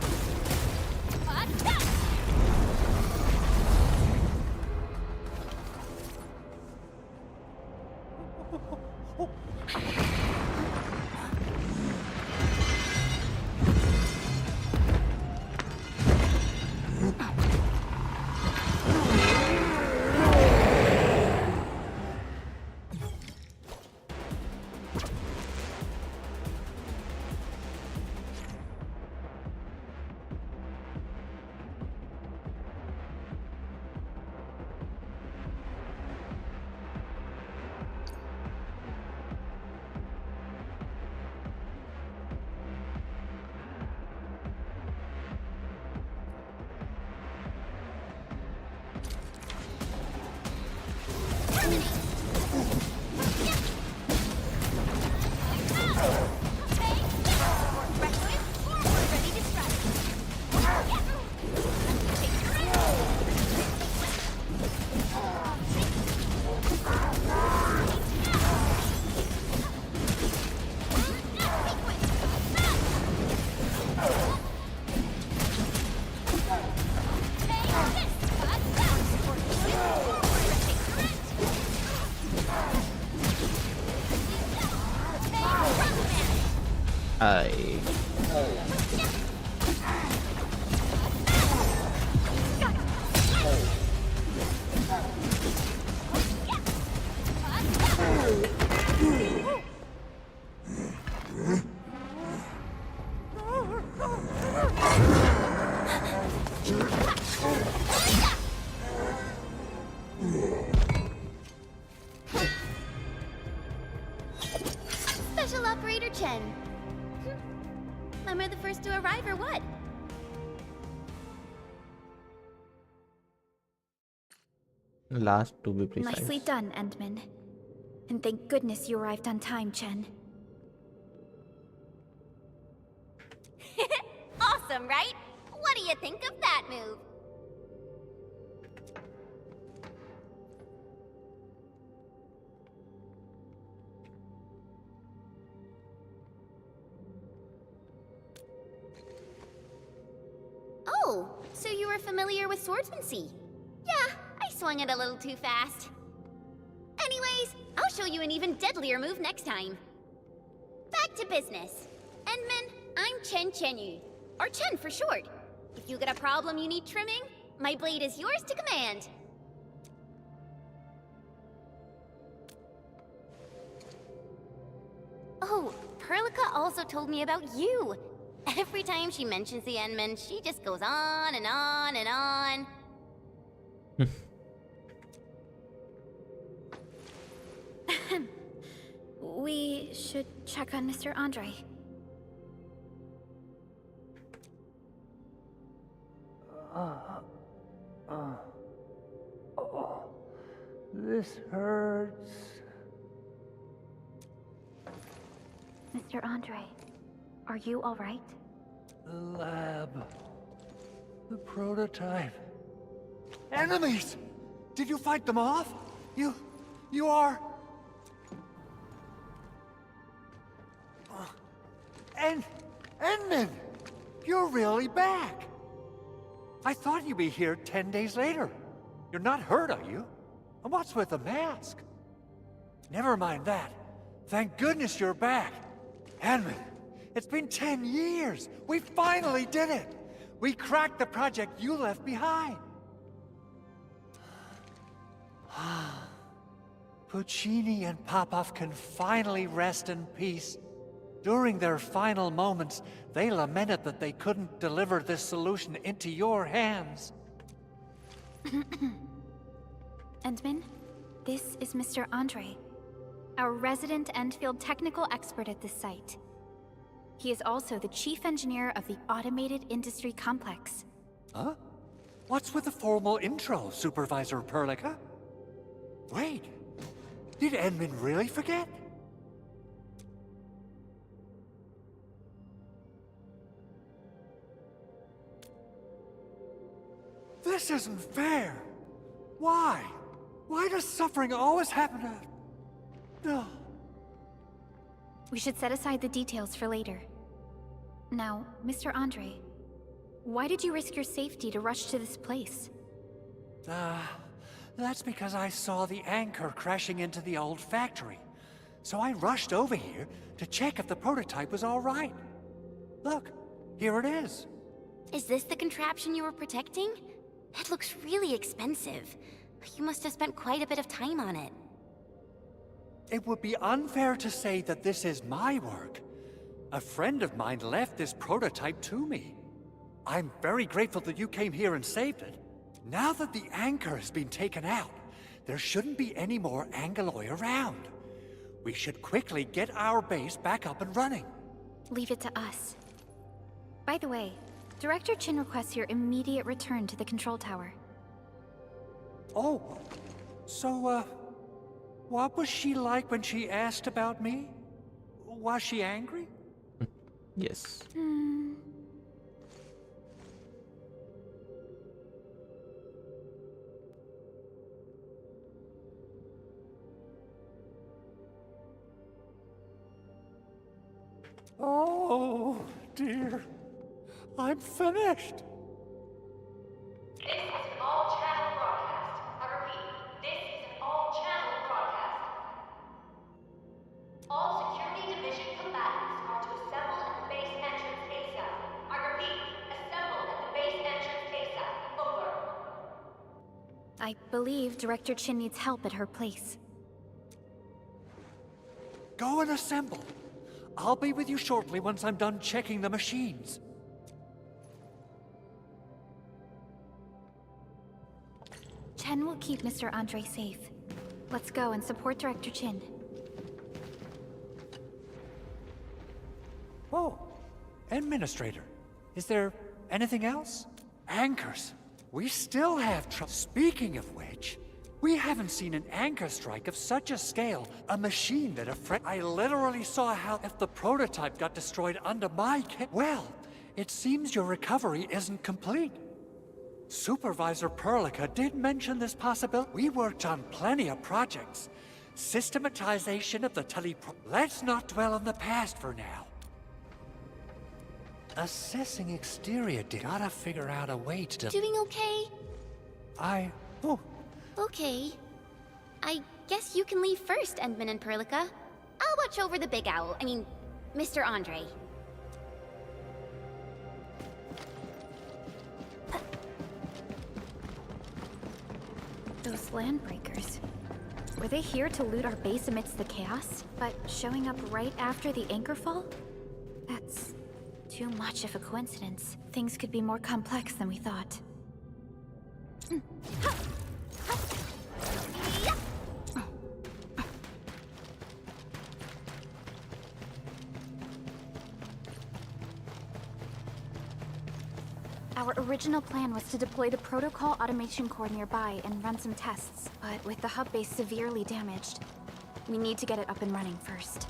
Aye. Special Operator Chen. Am I the first to arrive or what? Last to be precise. Nicely done, Endman. And thank goodness you arrived on time, Chen. Awesome, right? What do you think of that move? Oh, so you were familiar with swordsmancy? Yeah, I swung it a little too fast. Anyways, I'll show you an even deadlier move next time. Back to business. Endman, I'm Chen Chenyu, or Chen for short. If you get a problem you need trimming, my blade is yours to command. Oh, Perlica also told me about you. Every time she mentions the Endman, she just goes on and on and on. We should check on Mr. Andre. This hurts. Mr. Andre, are you all right? The lab. The prototype. Enemies! Did you fight them off? You are... Endman! You're really back! I thought you'd be here 10 days later. You're not hurt, are you? And what's with the mask? Never mind that. Thank goodness you're back. Endman, it's been 10 years. We finally did it. We cracked the project you left behind. Puccini and Popov can finally rest in peace. During their final moments, they lamented that they couldn't deliver this solution into your hands. Endman, this is Mr. Andre, our resident Endfield technical expert at this site. He is also the chief engineer of the Automated Industry Complex. Huh? What's with the formal intro, Supervisor Perlica? Wait, did Endman really forget? This This isn't fair. Why? Why does suffering always happen to... No. We should set aside the details for later. Now, Mr. Andre, why did you risk your safety to rush to this place? That's because I saw the anchor crashing into the old factory. So I rushed over here to check if the prototype was all right. Look, here it is. Is this the contraption you were protecting? It looks really expensive. You must have spent quite a bit of time on it. It would be unfair to say that this is my work. A friend of mine left this prototype to me. I'm very grateful that you came here and saved it. Now that the anchor has been taken out, there shouldn't be any more Angaloi around. We should quickly get our base back up and running. Leave it to us. By the way, Director Chin requests your immediate return to the control tower. Oh, so, what was she like when she asked about me? Was she angry? Yes. Oh, dear. I'm finished. This is an all-channel broadcast. I repeat, this is an all-channel broadcast. All security division combatants are to assemble at the base entrance ASAP. I repeat, assemble at the base entrance ASAP. Over. I believe Director Chin needs help at her place. Go and assemble. I'll be with you shortly once I'm done checking the machines. Chen will keep Mr. Andre safe. Let's go and support Director Chin. Oh, Administrator. Is there anything else? Anchors. We still have trouble. Speaking of which, we haven't seen an anchor strike of such a scale. A machine that I literally saw how if the prototype got destroyed under my care. Well, it seems your recovery isn't complete. Supervisor Perlica did mention this possibility. We worked on plenty of projects. Systematization of the Let's not dwell on the past for now. Assessing exterior gotta figure out a way to... Doing okay? Oh. Okay. I guess you can leave first, Endman and Perlica. I'll watch over the Big Owl. Mr. Andre. Those landbreakers. Were they here to loot our base amidst the chaos? But showing up right after the anchor fall? That's too much of a coincidence. Things could be more complex than we thought. Our original plan was to deploy the protocol automation core nearby and run some tests, but with the hub base severely damaged, we need to get it up and running first.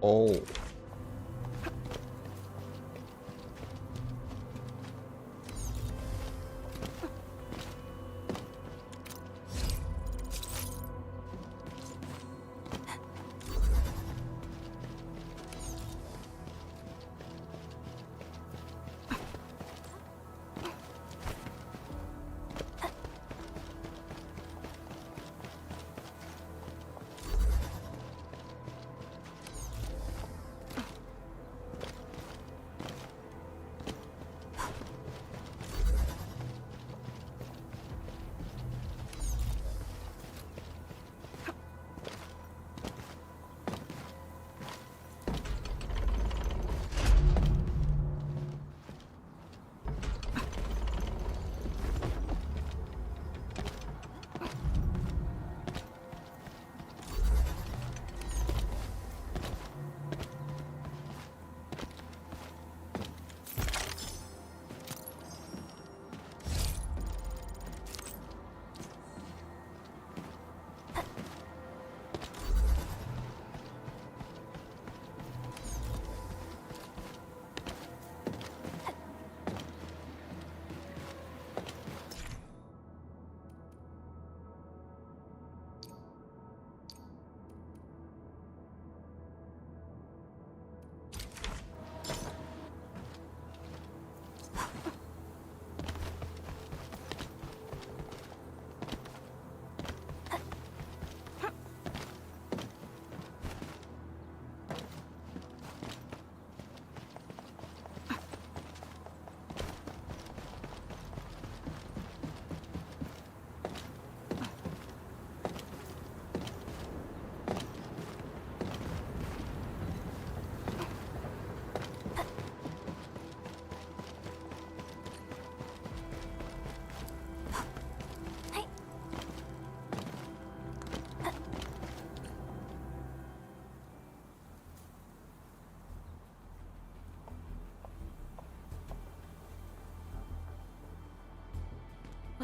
Oh.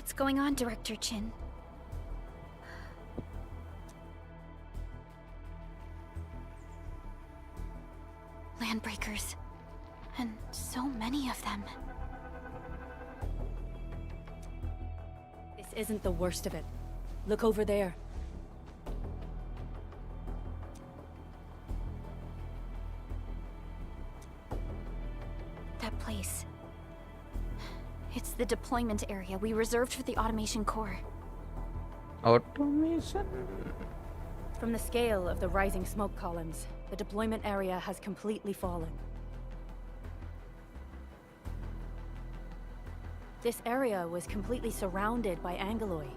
What's going on, Director Chin? Landbreakers. And so many of them. This isn't the worst of it. Look over there. That place. It's the deployment area we reserved for the automation core. Automation? From the scale of the rising smoke columns, the deployment area has completely fallen. This area was completely surrounded by Angaloi,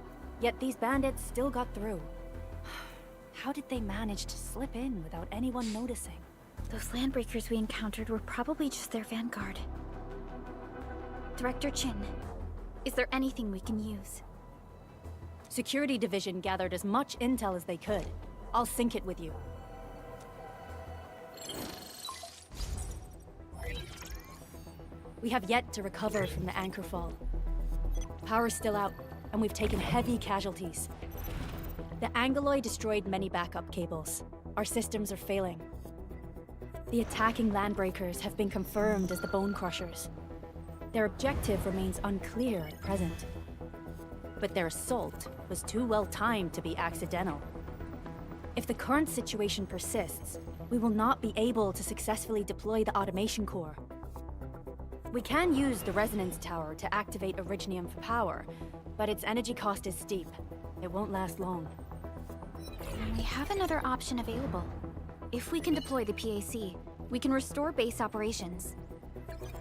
yet these bandits still got through. How did they manage to slip in without anyone noticing? Those landbreakers we encountered were probably just their vanguard. Director Chin, is there anything we can use? Security Division gathered as much intel as they could. I'll sync it with you. We have yet to recover from the anchor fall. Power's still out, and we've taken heavy casualties. The Angaloi destroyed many backup cables. Our systems are failing. The attacking landbreakers have been confirmed as the Bone Crushers. Their objective remains unclear at present. But their assault was too well timed to be accidental. If the current situation persists, we will not be able to successfully deploy the automation core. We can use the resonance tower to activate Originium for power, but its energy cost is steep. It won't last long. We have another option available. If we can deploy the PAC, we can restore base operations.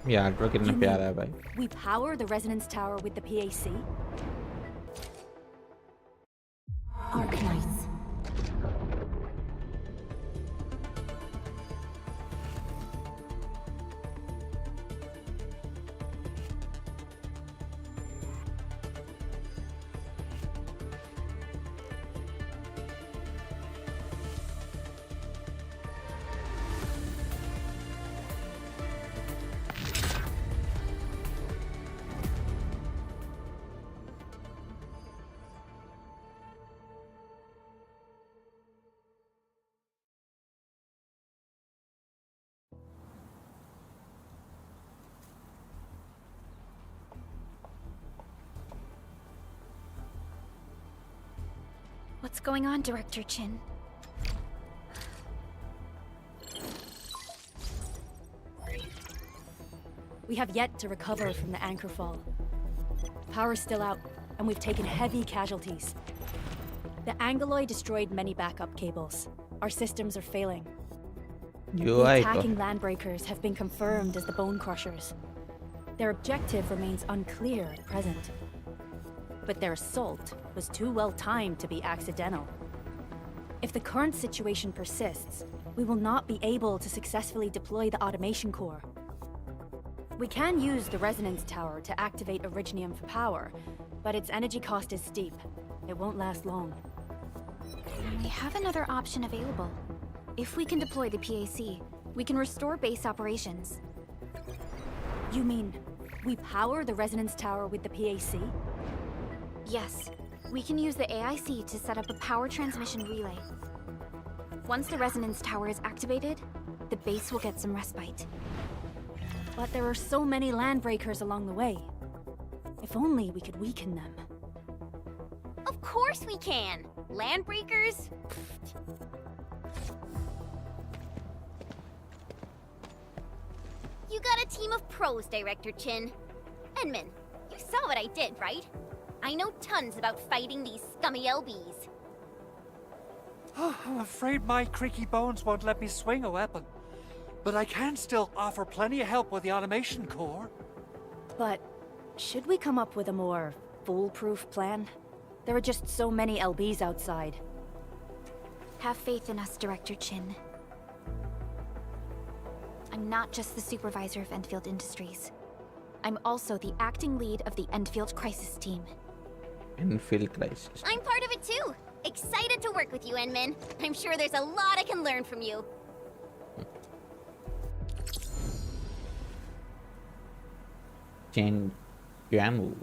Yeah, कितना प्यारा है भाई. We power the resonance tower with the PAC? Arknights. What's going on, Director Chin? We have yet to recover from the anchor fall. Power's still out, and we've taken heavy casualties. The Angaloi destroyed many backup cables. Our systems are failing. The attacking landbreakers have been confirmed as the Bone Crushers. Their objective remains unclear at present. But their assault was too well timed to be accidental. If the current situation persists, we will not be able to successfully deploy the automation core. We can use the resonance tower to activate Originium for power, but its energy cost is steep. It won't last long. We have another option available. If we can deploy the PAC, we can restore base operations. You mean, we power the resonance tower with the PAC? Yes. We can use the AIC to set up a power transmission relay. Once the resonance tower is activated, the base will get some respite. But there are so many landbreakers along the way. If only we could weaken them. Of course we can! Landbreakers? You got a team of pros, Director Chin. Enman, you saw what I did, right? I know tons about fighting these scummy LBs. I'm afraid my creaky bones won't let me swing a weapon. But I can still offer plenty of help with the automation core. But should we come up with a more foolproof plan? There are just so many LBs outside. Have faith in us, Director Chin. I'm not just the supervisor of Endfield Industries. I'm also the acting lead of the Endfield Crisis Team. Endfield Crisis. I'm part of it too. Excited to work with you, Enman. I'm sure there's a lot I can learn from you. Chen Yuan.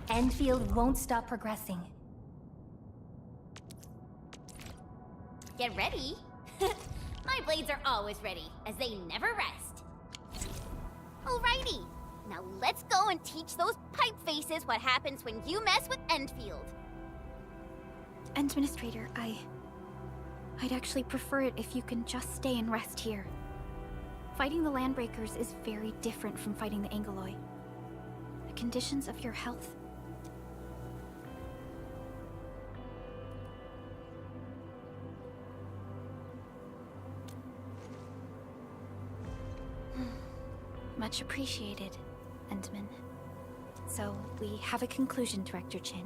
Endfield won't stop progressing. Get ready. My blades are always ready, as they never rest. Alrighty, now let's go and teach those pipe faces what happens when you mess with Endfield. Administrator, I'd actually prefer it if you can just stay and rest here. Fighting the Landbreakers is very different from fighting the Angoloi. The conditions of your health... Much appreciated, Endman. So, we have a conclusion, Director Chin.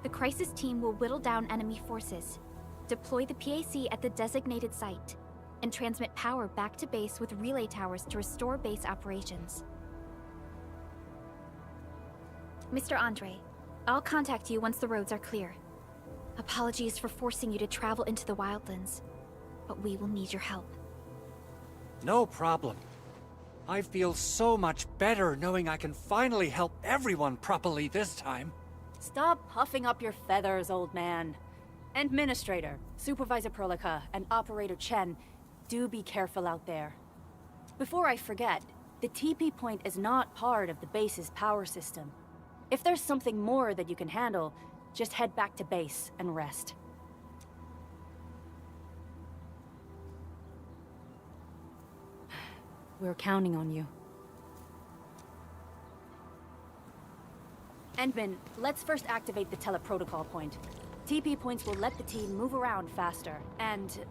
The crisis team will whittle down enemy forces, deploy the PAC at the designated site, and transmit power back to base with relay towers to restore base operations. Mr. Andre, I'll contact you once the roads are clear. Apologies for forcing you to travel into the wildlands, but we will need your help. No problem. I feel so much better knowing I can finally help everyone properly this time. Stop puffing up your feathers, old man. Administrator, Supervisor Perlica, and Operator Chen, do be careful out there. Before I forget, the TP point is not part of the base's power system. If there's something more that you can handle, just head back to base and rest. We're counting on you. Endman, let's first activate the teleprotocol point. TP points will let the team move around faster, and...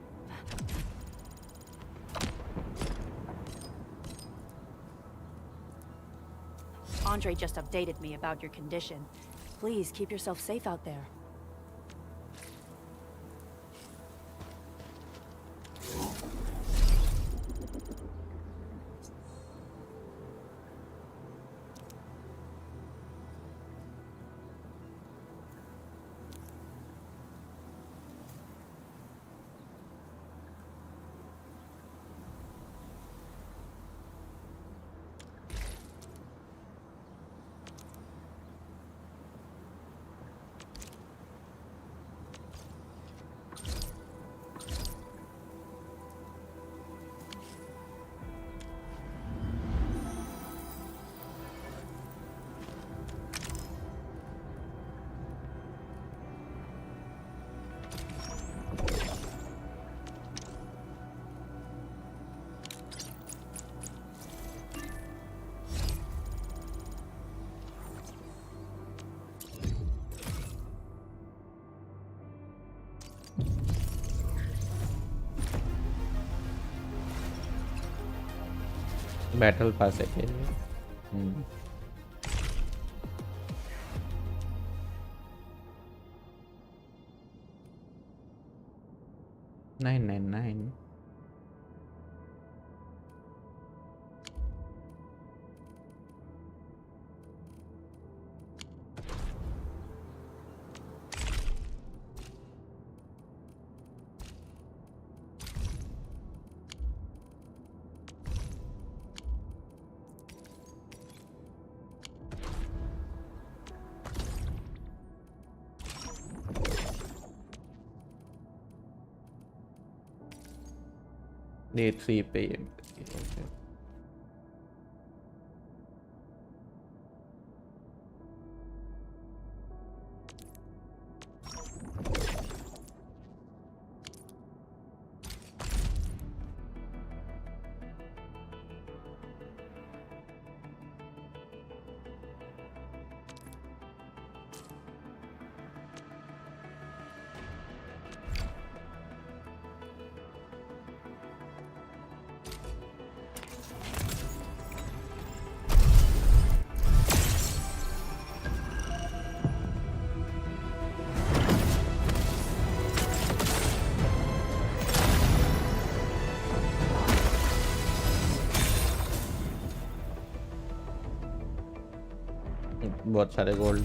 Andre just updated me about your condition. Please keep yourself safe out there. Battle pass है के nine nine nine Day 3 PM. Okay. बहुत सारे gold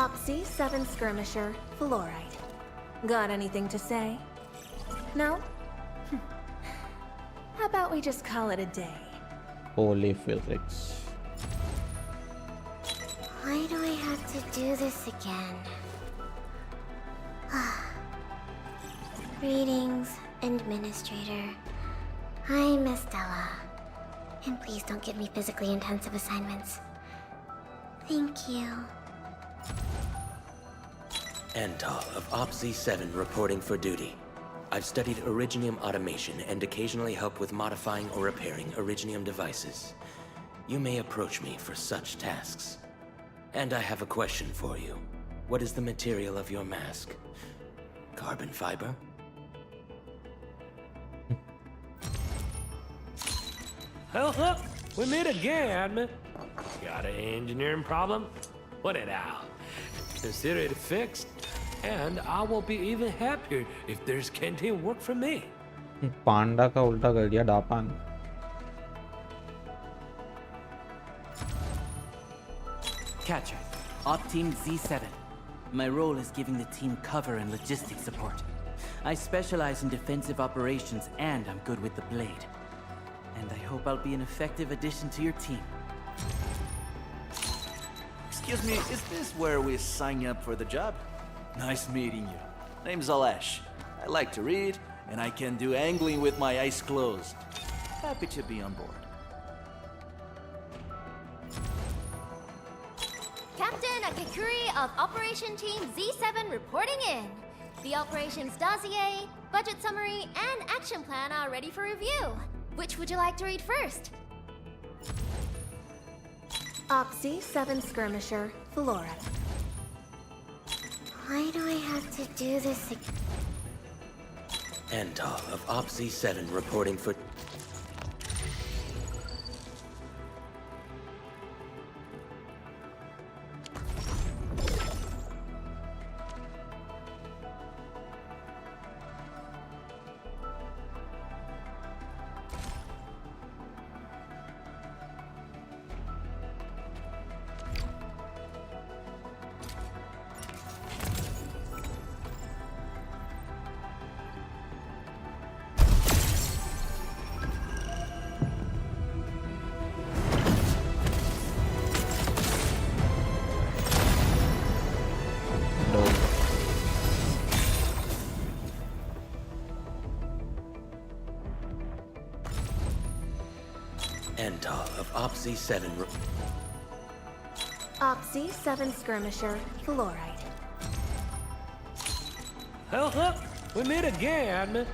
Opsy 7 Skirmisher, Fluorite. Got anything to say? No? How about we just call it a day? holy physics Why do I have to do this again? Greetings, Administrator. I'm Estella. And please don't give me physically intensive assignments. Thank you. Antal of OPZ-7 reporting for duty. I've studied Originium automation and occasionally help with modifying or repairing Originium devices. You may approach me for such tasks. And I have a question for you. What is the material of your mask? Carbon fiber? Oh, we meet again. Got an engineering problem? Put it out. Consider it fixed, and I will be even happier if there's canteen work for me. पांडा का उल्टा कर दिया डापान. Catcher, Op Team Z7. My role is giving the team cover and logistics support. I specialize in defensive operations and I'm good with the blade. And I hope I'll be an effective addition to your team. Excuse me, is this where we sign up for the job? Nice meeting you. Name's Alesh. I like to read, and I can do angling with my eyes closed. Happy to be on board. Captain Akakuri of Operation Team Z7 reporting in. The operations dossier, budget summary, and action plan are ready for review. Which would you like to read first? OPZ-7 Skirmisher, Flora. Why do I have to do this again? Antal of OPZ-7 reporting for... Antal of OPZ-7 OPZ-7 Skirmisher, Fluoride. Oh, we meet again.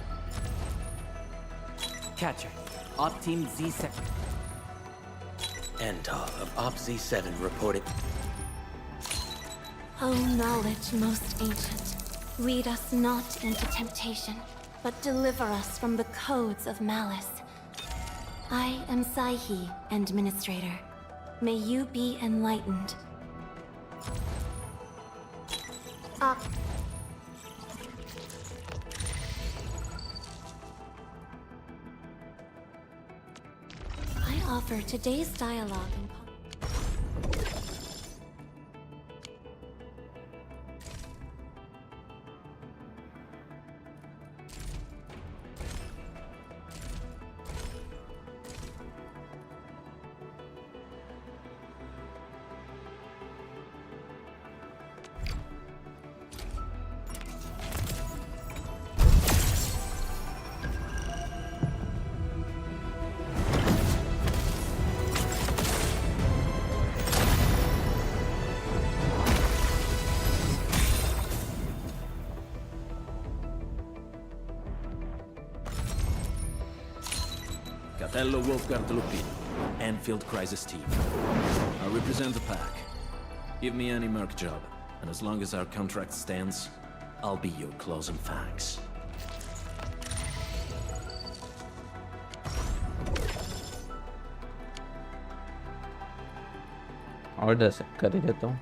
Catcher, Op Team Z7. Antal of OPZ-7 reporting... O knowledge most ancient, lead us not into temptation, but deliver us from the codes of malice. I am Saihi, Administrator. May you be enlightened. I offer today's dialogue in Capello Wolfgang Lupin, Endfield Crisis Team. I represent the pack. Give me any merc job, and as long as our contract stands, I'll be your claws and fangs. Order set कर ही देता हूँ.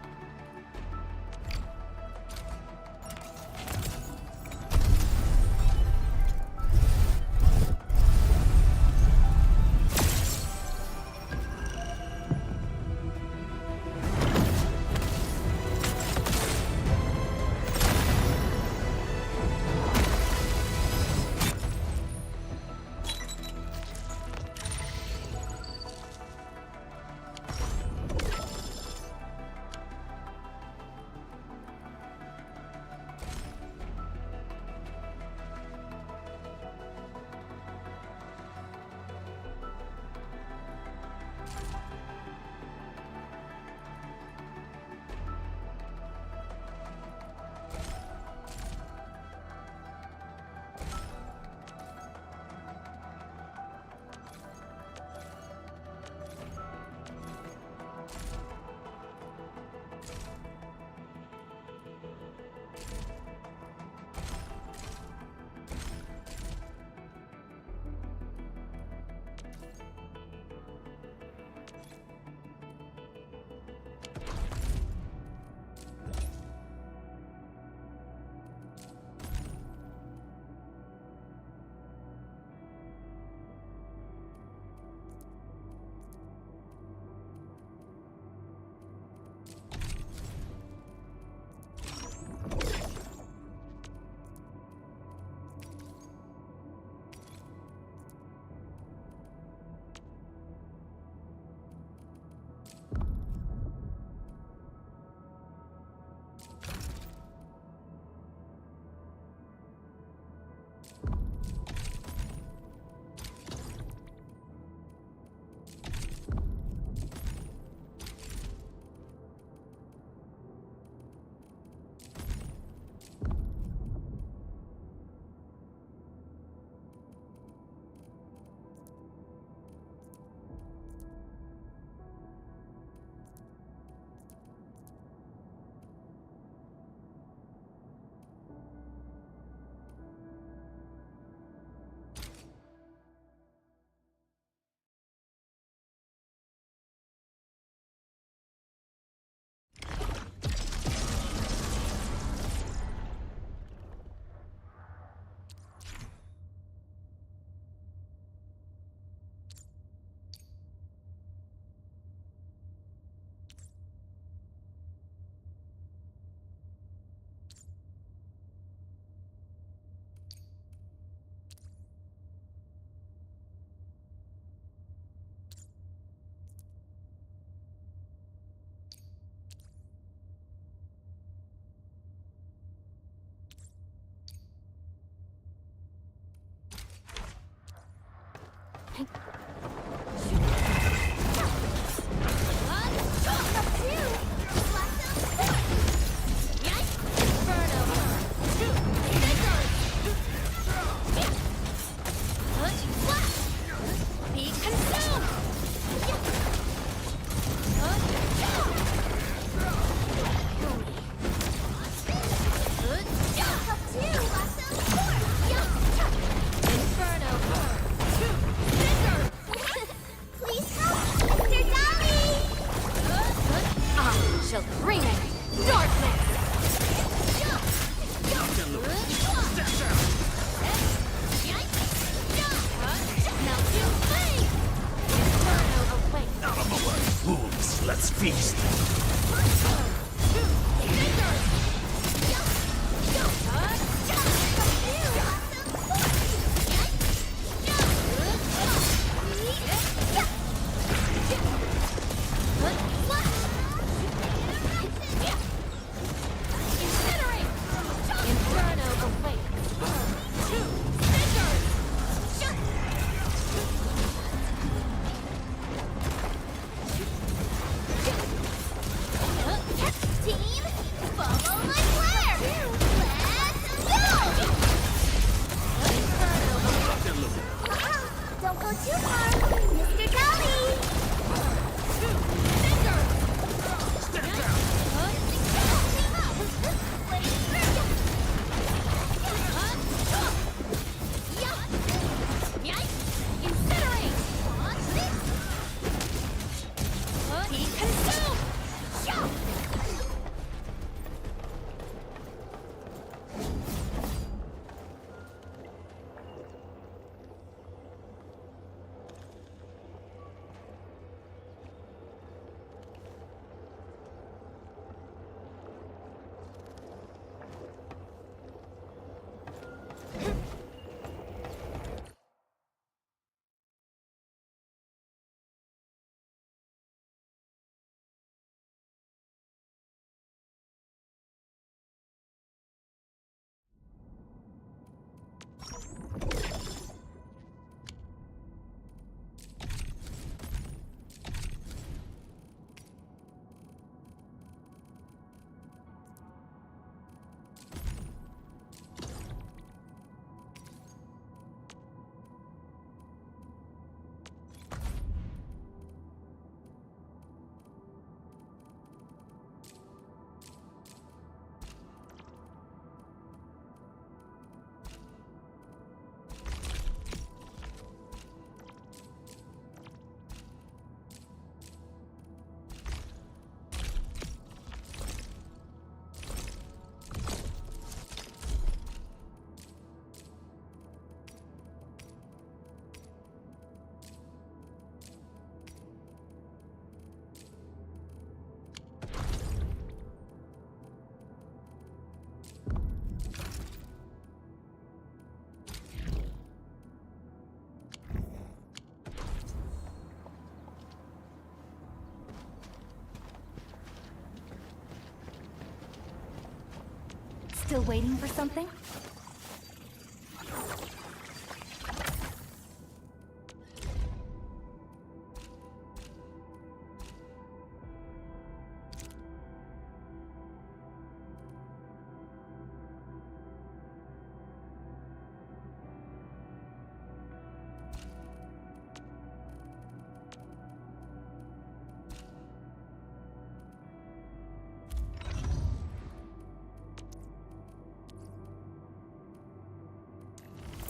Still waiting for something?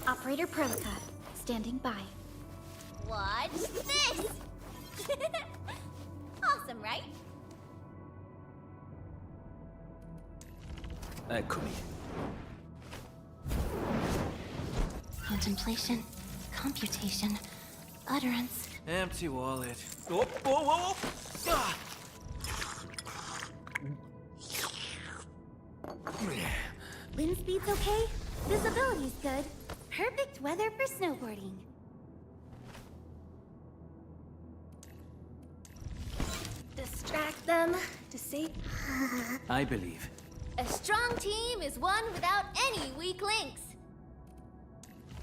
Operator Prelica, standing by. Watch this! Awesome, right? Eccomi. Contemplation, computation, utterance. Empty wallet. Whoop, whoa, whoa, whoa! Ah! Wind speed's okay? Visibility's good. Perfect weather for snowboarding. Distract them to save. I believe. A strong team is one without any weak links.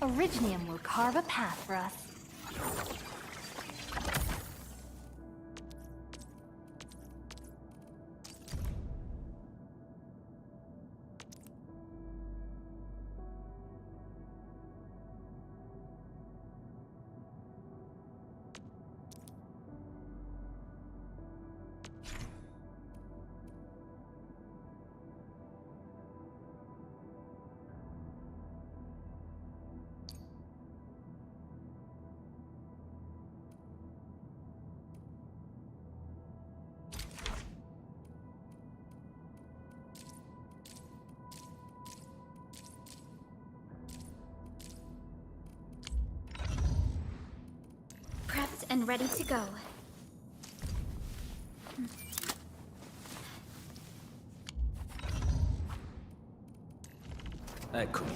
Originium will carve a path for us. Prepped and ready to go. Eccomi.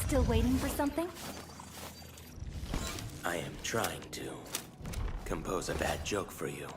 Still waiting for something? I am trying to compose a bad joke for you.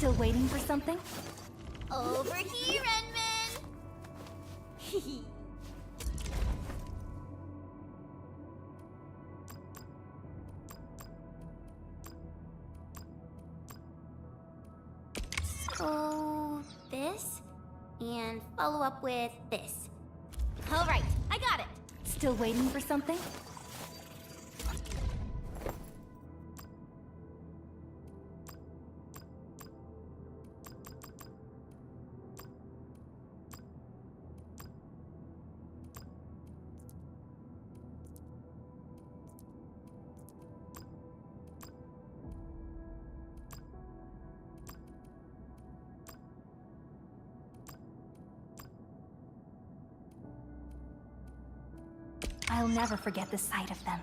Still waiting for something? Over here, Renman! So, this, and follow up with this. All right, I got it. Still waiting for something? I'll never forget the sight of them.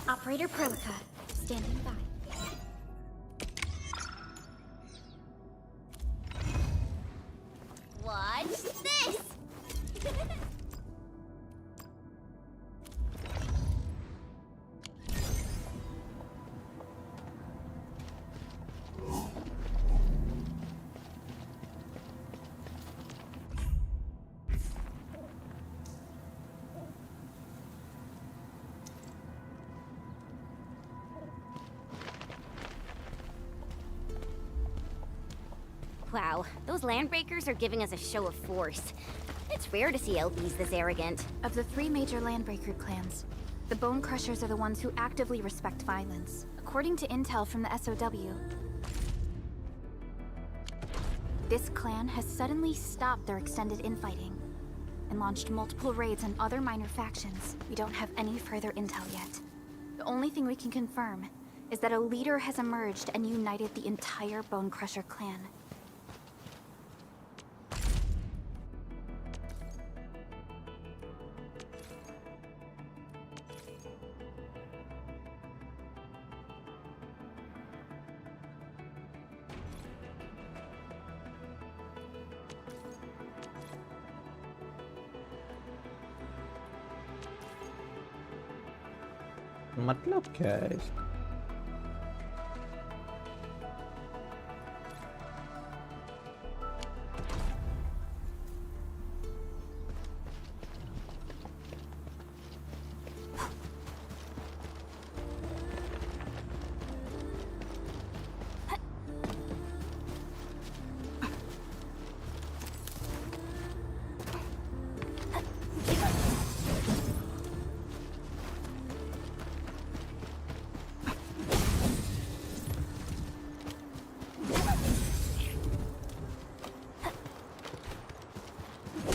Operator Prolica, standing by. Watch this! Wow, those landbreakers are giving us a show of force. It's rare to see LPs this arrogant. Of the three major Landbreaker clans, the Bone Crushers are the ones who actively respect violence. According to intel from the SOW, this clan has suddenly stopped their extended infighting and launched multiple raids on other minor factions. We don't have any further intel yet. The only thing we can confirm is that a leader has emerged and united the entire Bone Crusher clan. मतलब क्या है इसका?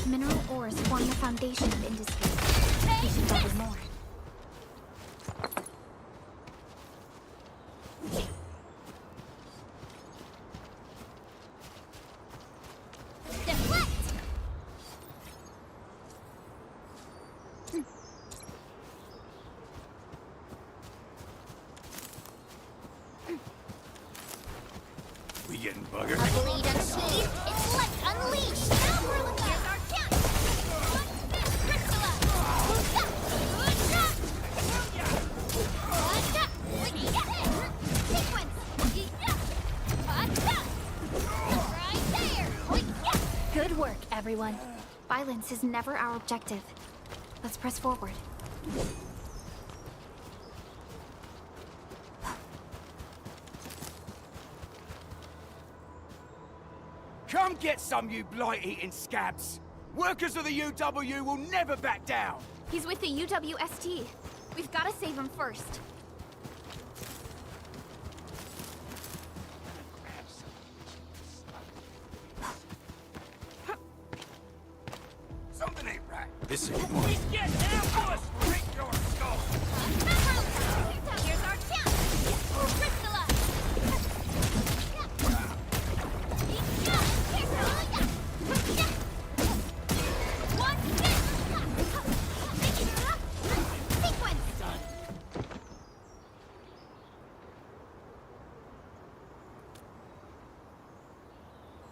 Mineral ores form the foundation of industry. We should gather more. We getting buggered? A blade unsheathed, it's left unleashed! Now we're looking at our camp! What's this, Crystalla? Sequence! Right there! Good work, everyone. Violence is never our objective. Let's press forward. Come get some, you blight-eating scabs! Workers of the UW will never back down! He's with the UWST. We've got to save him first. Something ain't right. This ain't one. Get down, boys! Break your skull! Here's our camp! Crystalla!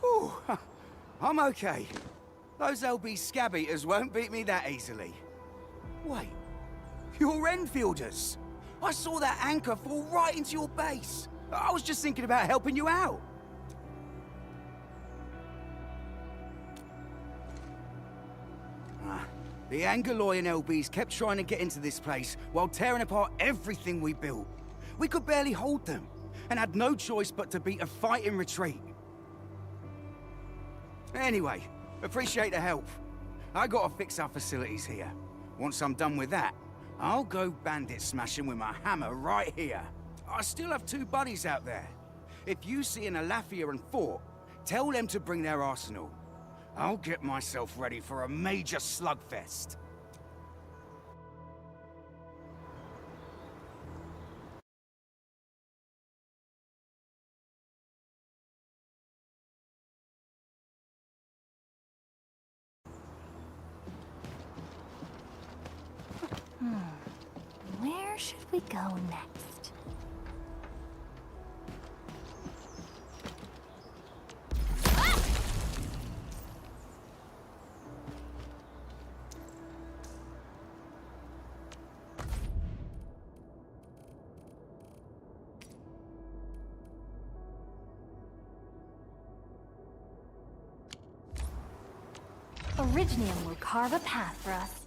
Ooh, I'm okay. Those LB scab eaters won't beat me that easily. Wait, you're Enfielders. I saw that anchor fall right into your base. I was just thinking about helping you out. The Angaloy and LBs kept trying to get into this place while tearing apart everything we built. We could barely hold them, and had no choice but to beat a fighting retreat. Anyway, appreciate the help. I gotta fix our facilities here. Once I'm done with that, I'll go bandit smashing with my hammer right here. I still have 2 buddies out there. If you see an Alafia and Fort, tell them to bring their arsenal. I'll get myself ready for a major slugfest. Where should we go next? Originium will carve a path for us.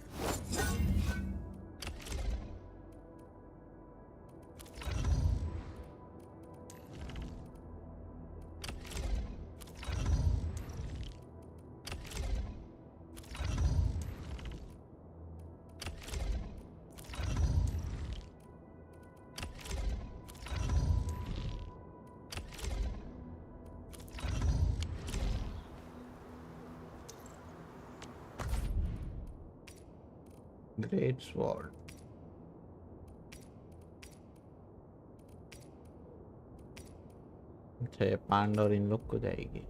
Great sword. अच्छा ये पांड और इन लोग को जाएगी.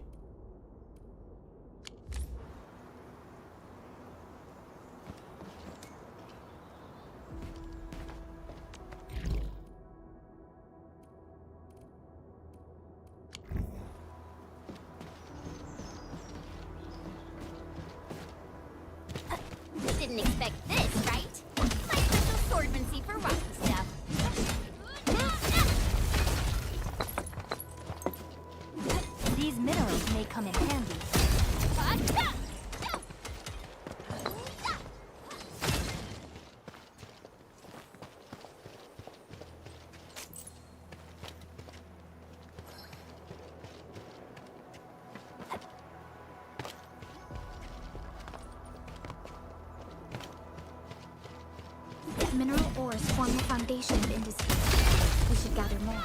Didn't expect this, right? My special swordmancy for rotten stuff. These minerals may come in handy. Mineral ores form the foundation of industry. We should gather more.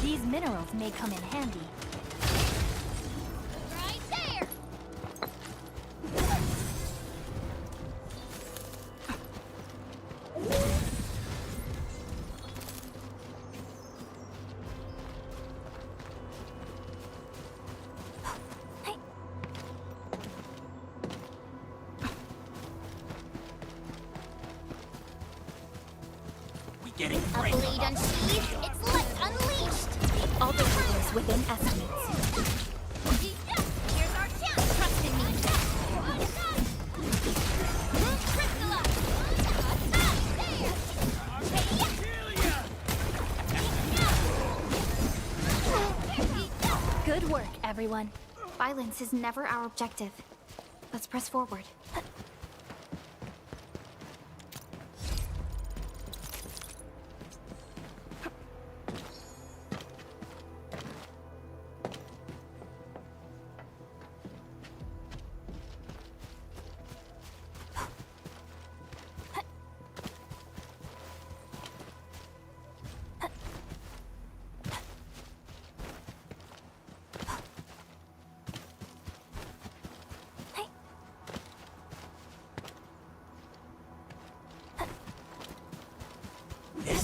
These minerals may come in handy. Right there! A blade unsheathed, its left unleashed! All the is within estimates. Here's our chance, trust in me! Good work, everyone. Violence is never our objective. Let's press forward.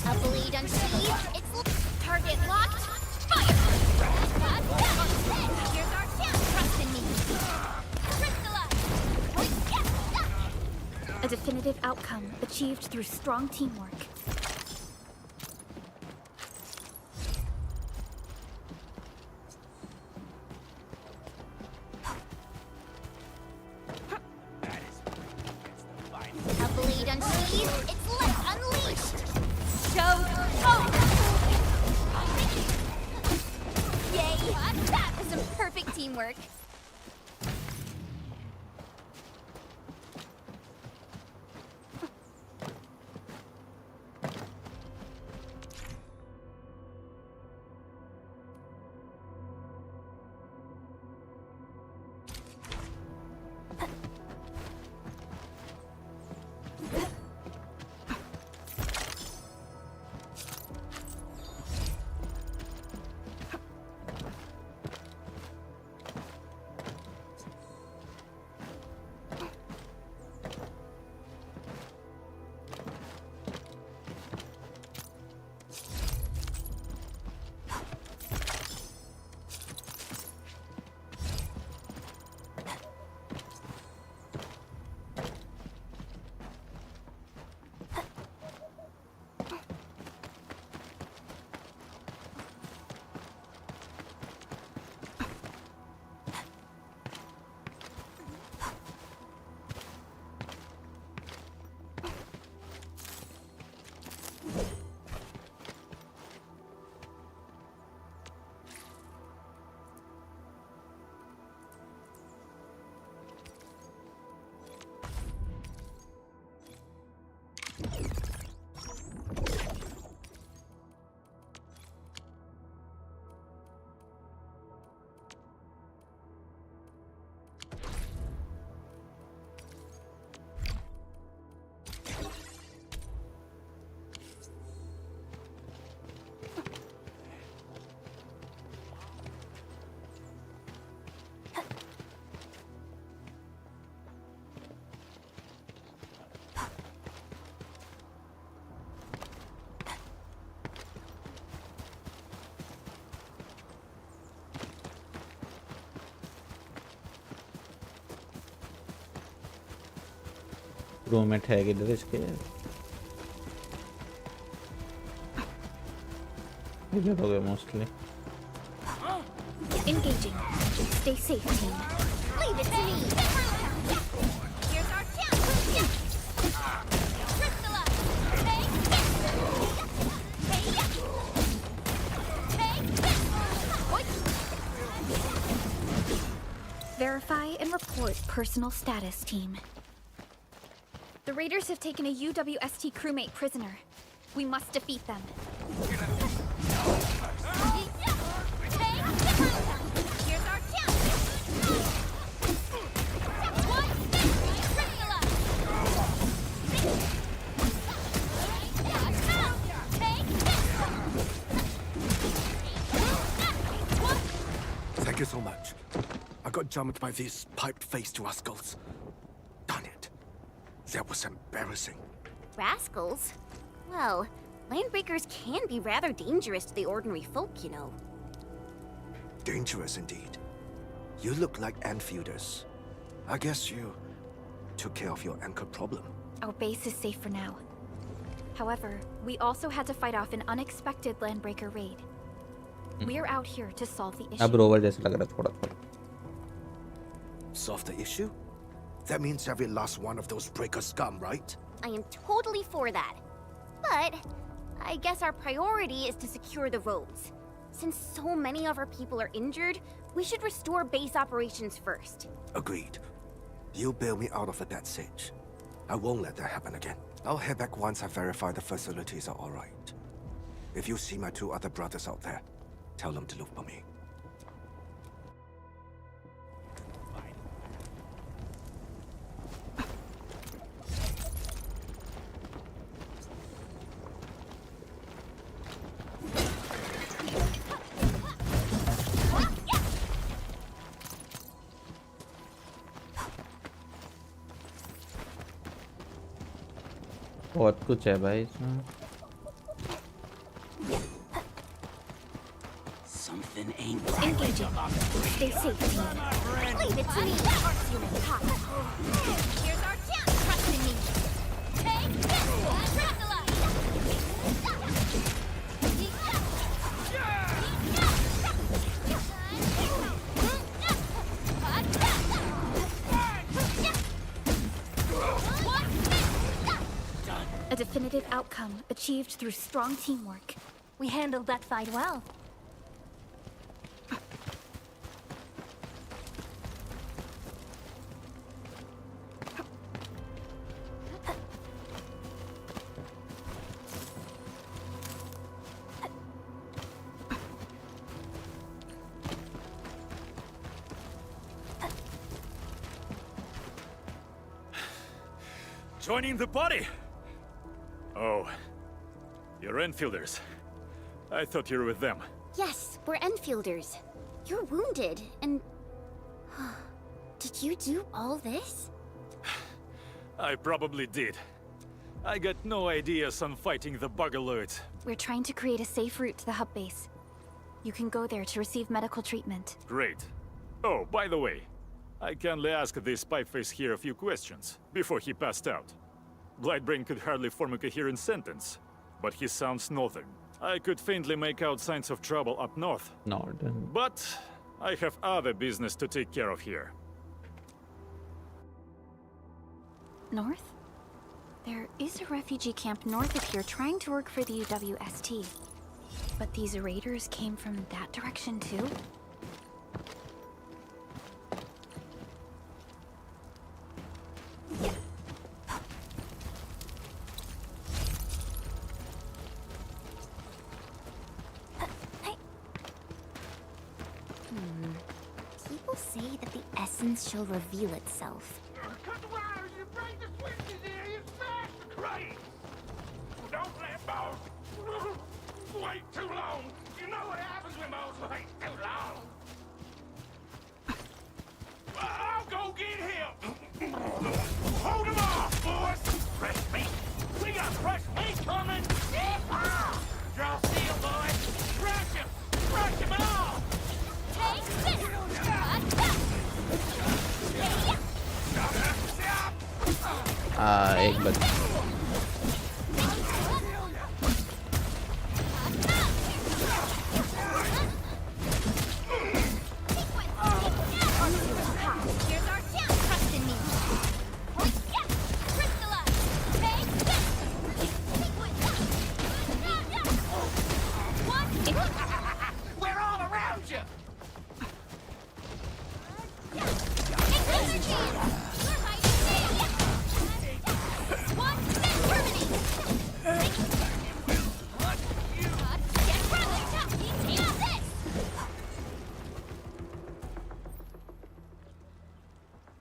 A blade unsheathed, its target locked, fire! Here's our chance, trust in me! Crystallize! A definitive outcome achieved through strong teamwork. That is It's like unleashed! Show! Oh! Yay! That was some perfect teamwork. Roommate है किधर इसके इधर हो गए mostly Engaging. Stay safe, team. Leave it to me. Here's our chance. Crystalla. Hey. Verify and report personal status, team. The raiders have taken a UWST crewmate prisoner. We must defeat them. Here's our chance. Thank you so much. I got jumped by these pipe-faced rascals. Darn it. That was embarrassing. Rascals? Well, landbreakers can be rather dangerous to the ordinary folk, you know. Dangerous indeed. You look like Enfielders. I guess you took care of your anchor problem. Our base is safe for now. However, we also had to fight off an unexpected landbreaker raid. We are out here to solve the issue. अब rover जैसा लग रहा थोड़ा थोड़ा. Solve the issue? That means every last one of those breaker scum, right? I am totally for that. But I guess our priority is to secure the roads. Since so many of our people are injured, we should restore base operations first. Agreed. You bail me out of a bad sitch. I won't let that happen again. I'll head back once I verify the facilities are all right. If you see my two other brothers out there, tell them to look for me. बहुत कुछ है भाई इसमें. Something ain't Engaging. Stay safe, team. Leave it to me. Here's our chance. Trust in me. Take this. Crystalla. definitive outcome achieved through strong teamwork. We handled that fight well. Joining the party? Oh, you're Enfielders. I thought you were with them. Yes, we're Enfielders. You're wounded, and... Did you do all this? I probably did. I got no ideas on fighting the Bugaloids. We're trying to create a safe route to the hub base. You can go there to receive medical treatment. Great. Oh, by the way, I kindly asked this pipeface here a few questions before he passed out. Blightbrain could hardly form a coherent sentence, but he sounds northern. I could faintly make out signs of trouble up north. Northern. But I have other business to take care of here. North? There is a refugee camp north of here trying to work for the UWST. But these raiders came from that direction too? People say that the essence shall reveal itself. Cut the wires, you break the switches here, you smash the crate! Don't let both wait too long. You know what happens when both wait too long. I'll go get him! Hold him off, boys! Fresh meat! We got fresh meat coming! Draw steel, boys! Crush him! Crush him off! Take this! एक बच We're all around you!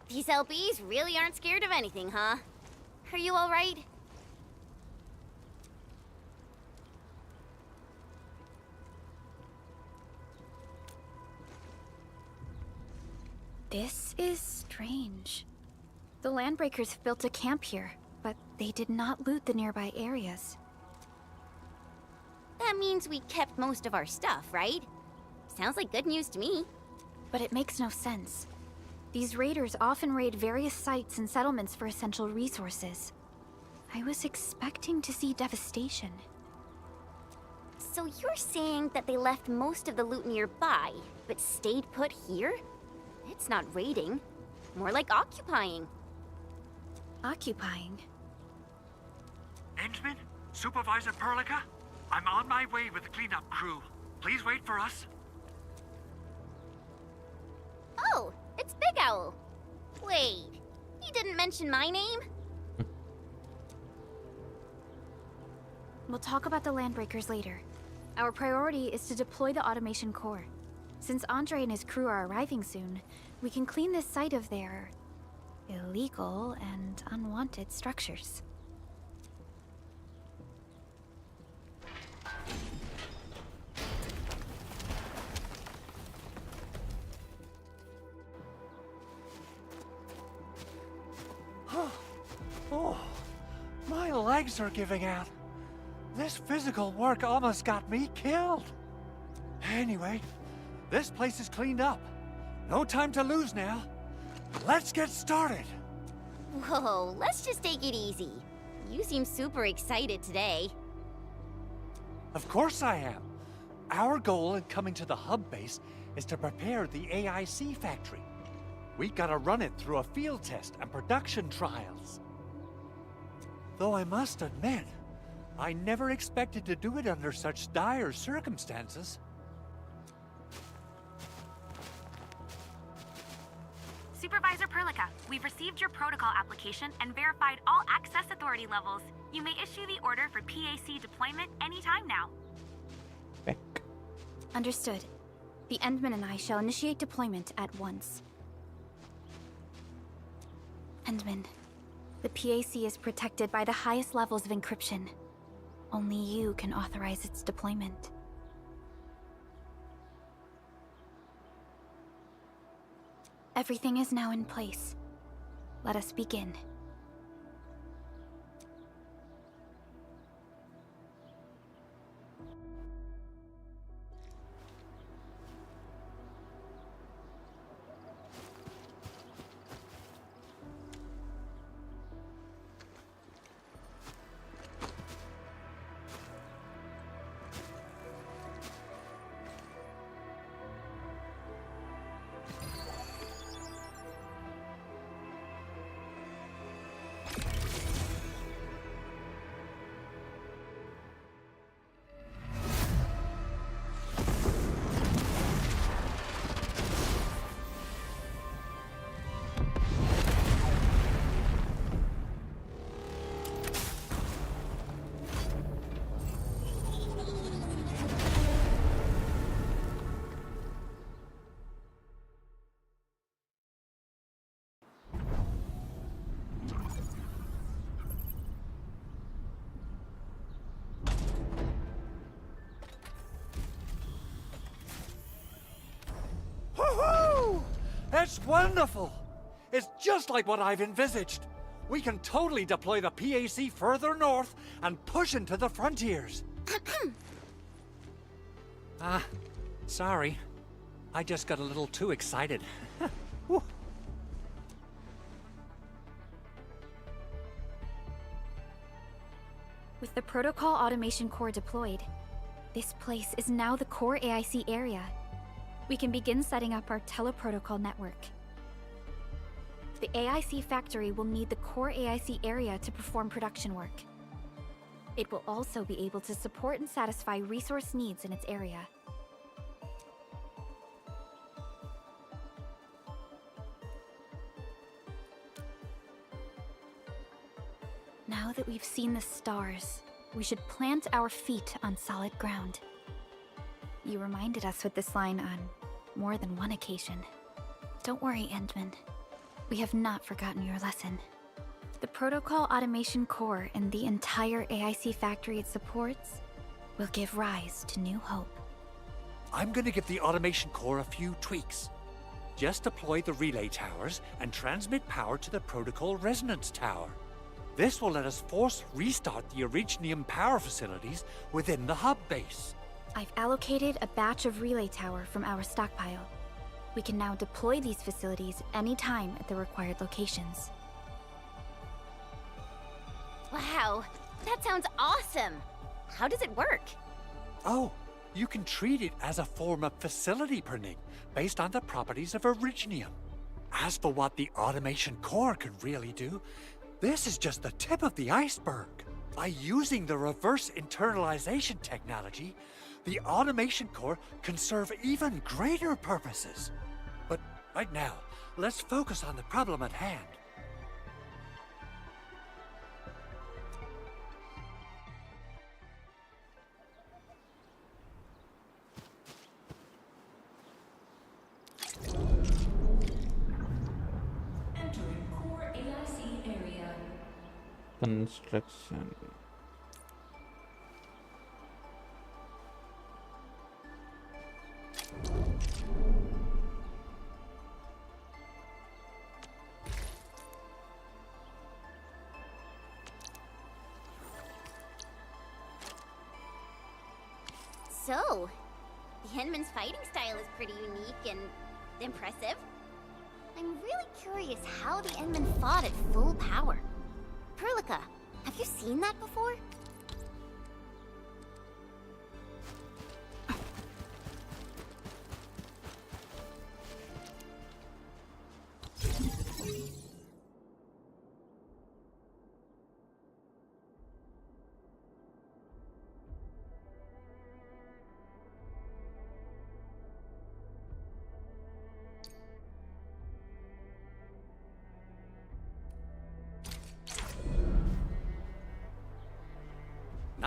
These LBs really aren't scared of anything, huh? Are you all right? This is strange. The Landbreakers have built a camp here, but they did not loot the nearby areas. That means we kept most of our stuff, right? Sounds like good news to me. But it makes no sense. These raiders often raid various sites and settlements for essential resources. I was expecting to see devastation. So you're saying that they left most of the loot nearby, but stayed put here? It's not raiding. More like occupying. Occupying? Endman? Supervisor Perlica? I'm on my way with the cleanup crew. Please wait for us. Oh, it's Big Owl. Wait, he didn't mention my name? We'll talk about the Landbreakers later. Our priority is to deploy the automation core. Since Andre and his crew are arriving soon, we can clean this site of their illegal and unwanted structures. Oh, my legs are giving out. This physical work almost got me killed. Anyway, this place is cleaned up. No time to lose now. Let's get started. Whoa, let's just take it easy. You seem super excited today. Of course I am. Our goal in coming to the hub base is to prepare the AIC factory. We gotta run it through a field test and production trials. Though I must admit, I never expected to do it under such dire circumstances. Supervisor Perlica, we've received your protocol application and verified all access authority levels. You may issue the order for PAC deployment anytime now. Understood. The Endman and I shall initiate deployment at once. Endman, the PAC is protected by the highest levels of encryption. Only you can authorize its deployment. Everything is now in place. Let us begin. Woohoo! It's wonderful! It's just like what I've envisaged. We can totally deploy the PAC further north and push into the frontiers. Sorry. I just got a little too excited. Whew. With the Protocol Automation Core deployed, this place is now the core AIC area. We can begin setting up our teleprotocol network. The AIC factory will need the core AIC area to perform production work. It will also be able to support and satisfy resource needs in its area. Now that we've seen the stars, we should plant our feet on solid ground. You reminded us with this line on more than one occasion. Don't worry, Endman. We have not forgotten your lesson. The Protocol Automation Core and the entire AIC factory it supports will give rise to new hope. I'm gonna give the Automation Core a few tweaks. Just deploy the relay towers and transmit power to the Protocol Resonance Tower. This will let us force restart the Originium power facilities within the hub base. I've allocated a batch of relay tower from our stockpile. We can now deploy these facilities anytime at the required locations. Wow, that sounds awesome! How does it work? Oh, you can treat it as a form of facility printing based on the properties of Originium. As for what the Automation Core could really do, this is just the tip of the iceberg. By using the reverse internalization technology, the Automation Core can serve even greater purposes. But right now, let's focus on the problem at hand. Entering core AIC area. Construction. So, the Endman's fighting style is pretty unique and impressive. I'm really curious how the Endman fought at full power. Perlica, have you seen that before?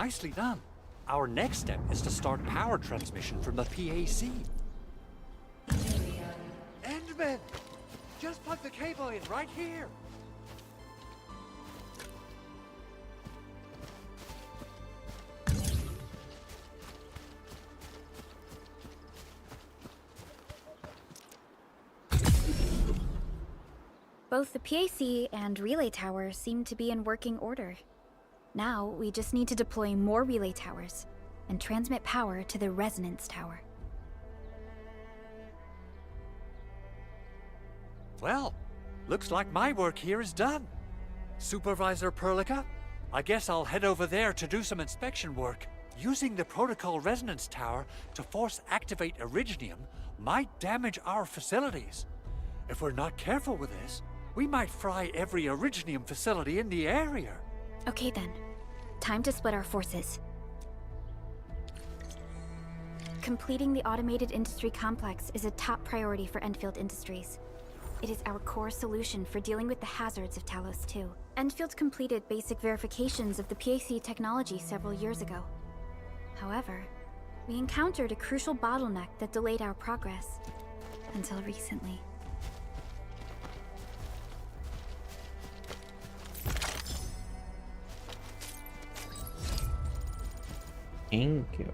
nicely done. Our next step is to start power transmission from the PAC. Endman! Just plug the cable in right here. Both the PAC and relay tower seem to be in working order. Now, we just need to deploy more relay towers and transmit power to the resonance tower. Well, looks like my work here is done. Supervisor Perlica, I guess I'll head over there to do some inspection work. Using the protocol resonance tower to force activate Originium might damage our facilities. If we're not careful with this, we might fry every Originium facility in the area. Okay then. Time to split our forces. Completing the automated industry complex is a top priority for Enfield Industries. It is our core solution for dealing with the hazards of Talos 2. Enfield completed basic verifications of the PAC technology several years ago. However, we encountered a crucial bottleneck that delayed our progress until recently. Thank you.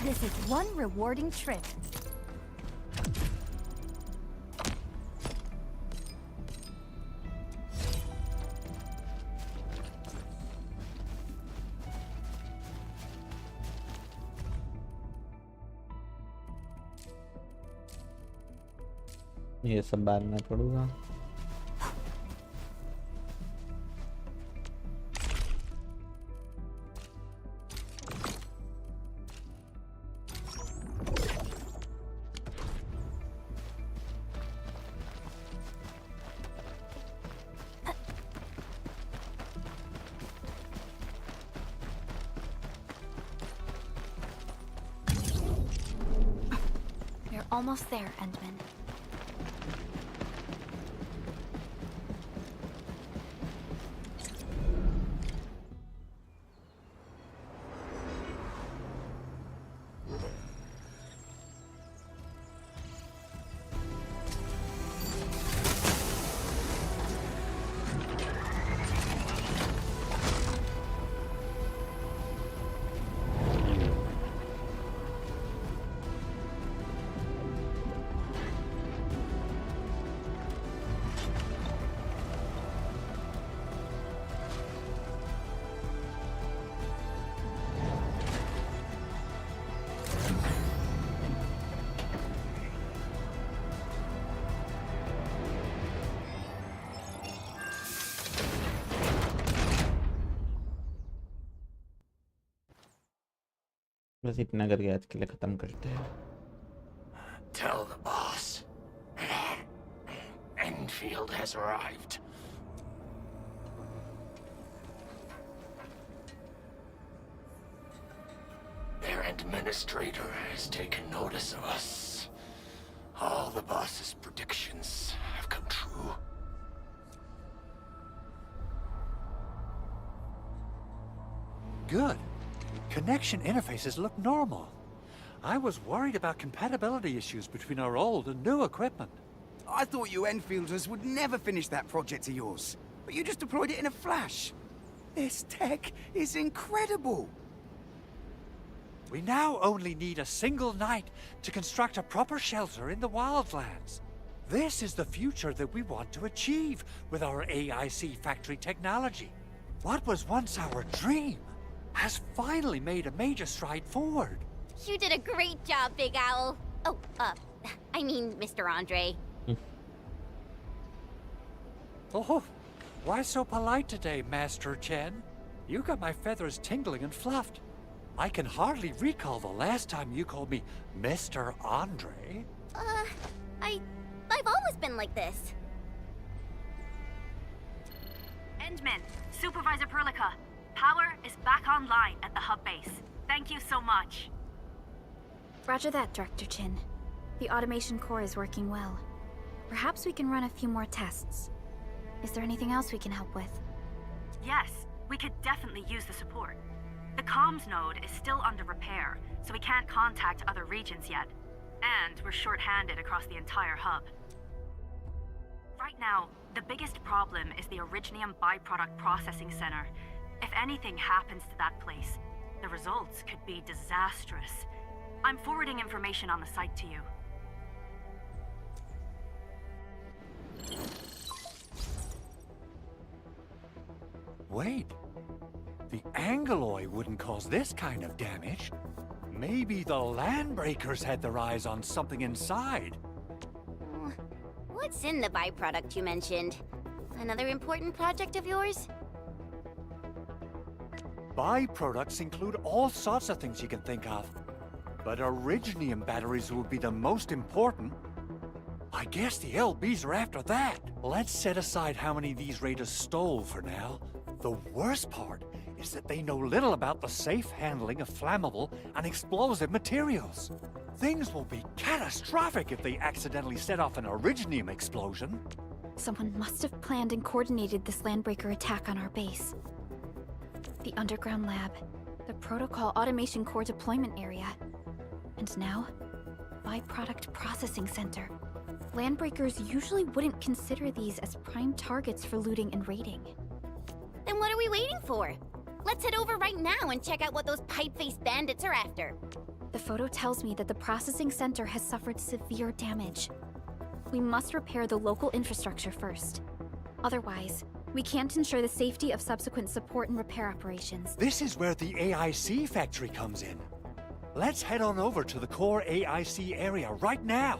This is one rewarding trip. ये सब बांधना पड़ेगा। We're almost there, Endman. बस इतना करके आज के लिए खत्म करते हैं। Tell the boss. Enfield has arrived. Their administrator has taken notice of us. All the boss's predictions have come true. Good. Connection interfaces look normal. I was worried about compatibility issues between our old and new equipment. I thought you Enfielders would never finish that project of yours, but you just deployed it in a flash. This tech is incredible. We now only need a single night to construct a proper shelter in the wildlands. This is the future that we want to achieve with our AIC factory technology. What was once our dream has finally made a major stride forward. You did a great job, Big Owl. Oh, I mean, Mr. Andre. Oh, why so polite today, Master Chen? You got my feathers tingling and fluffed. I can hardly recall the last time you called me Mr. Andre. I've always been like this. Endman, Supervisor Perlica, power is back online at the hub base. Thank you so much. Roger that, Director Chin. The automation core is working well. Perhaps we can run a few more tests. Is there anything else we can help with? Yes, we could definitely use the support. The comms node is still under repair, so we can't contact other regions yet. And we're short-handed across the entire hub. Right now, the biggest problem is the Originium byproduct processing center. If anything happens to that place, the results could be disastrous. I'm forwarding information on the site to you. Wait. The Angloy wouldn't cause this kind of damage. Maybe the Landbreakers had their eyes on something inside. What's in the byproduct you mentioned? Another important project of yours? Byproducts include all sorts of things you can think of. But Originium batteries will be the most important. I guess the LBs are after that. Let's set aside how many these raiders stole for now. The worst part is that they know little about the safe handling of flammable and explosive materials. Things will be catastrophic if they accidentally set off an Originium explosion. Someone must have planned and coordinated this Landbreaker attack on our base. The underground lab, the protocol automation core deployment area, and now, byproduct processing center. Landbreakers usually wouldn't consider these as prime targets for looting and raiding. Then what are we waiting for? Let's head over right now and check out what those pipe-faced bandits are after. The photo tells me that the processing center has suffered severe damage. We must repair the local infrastructure first. Otherwise, we can't ensure the safety of subsequent support and repair operations. This is where the AIC factory comes in. Let's head on over to the core AIC area right now.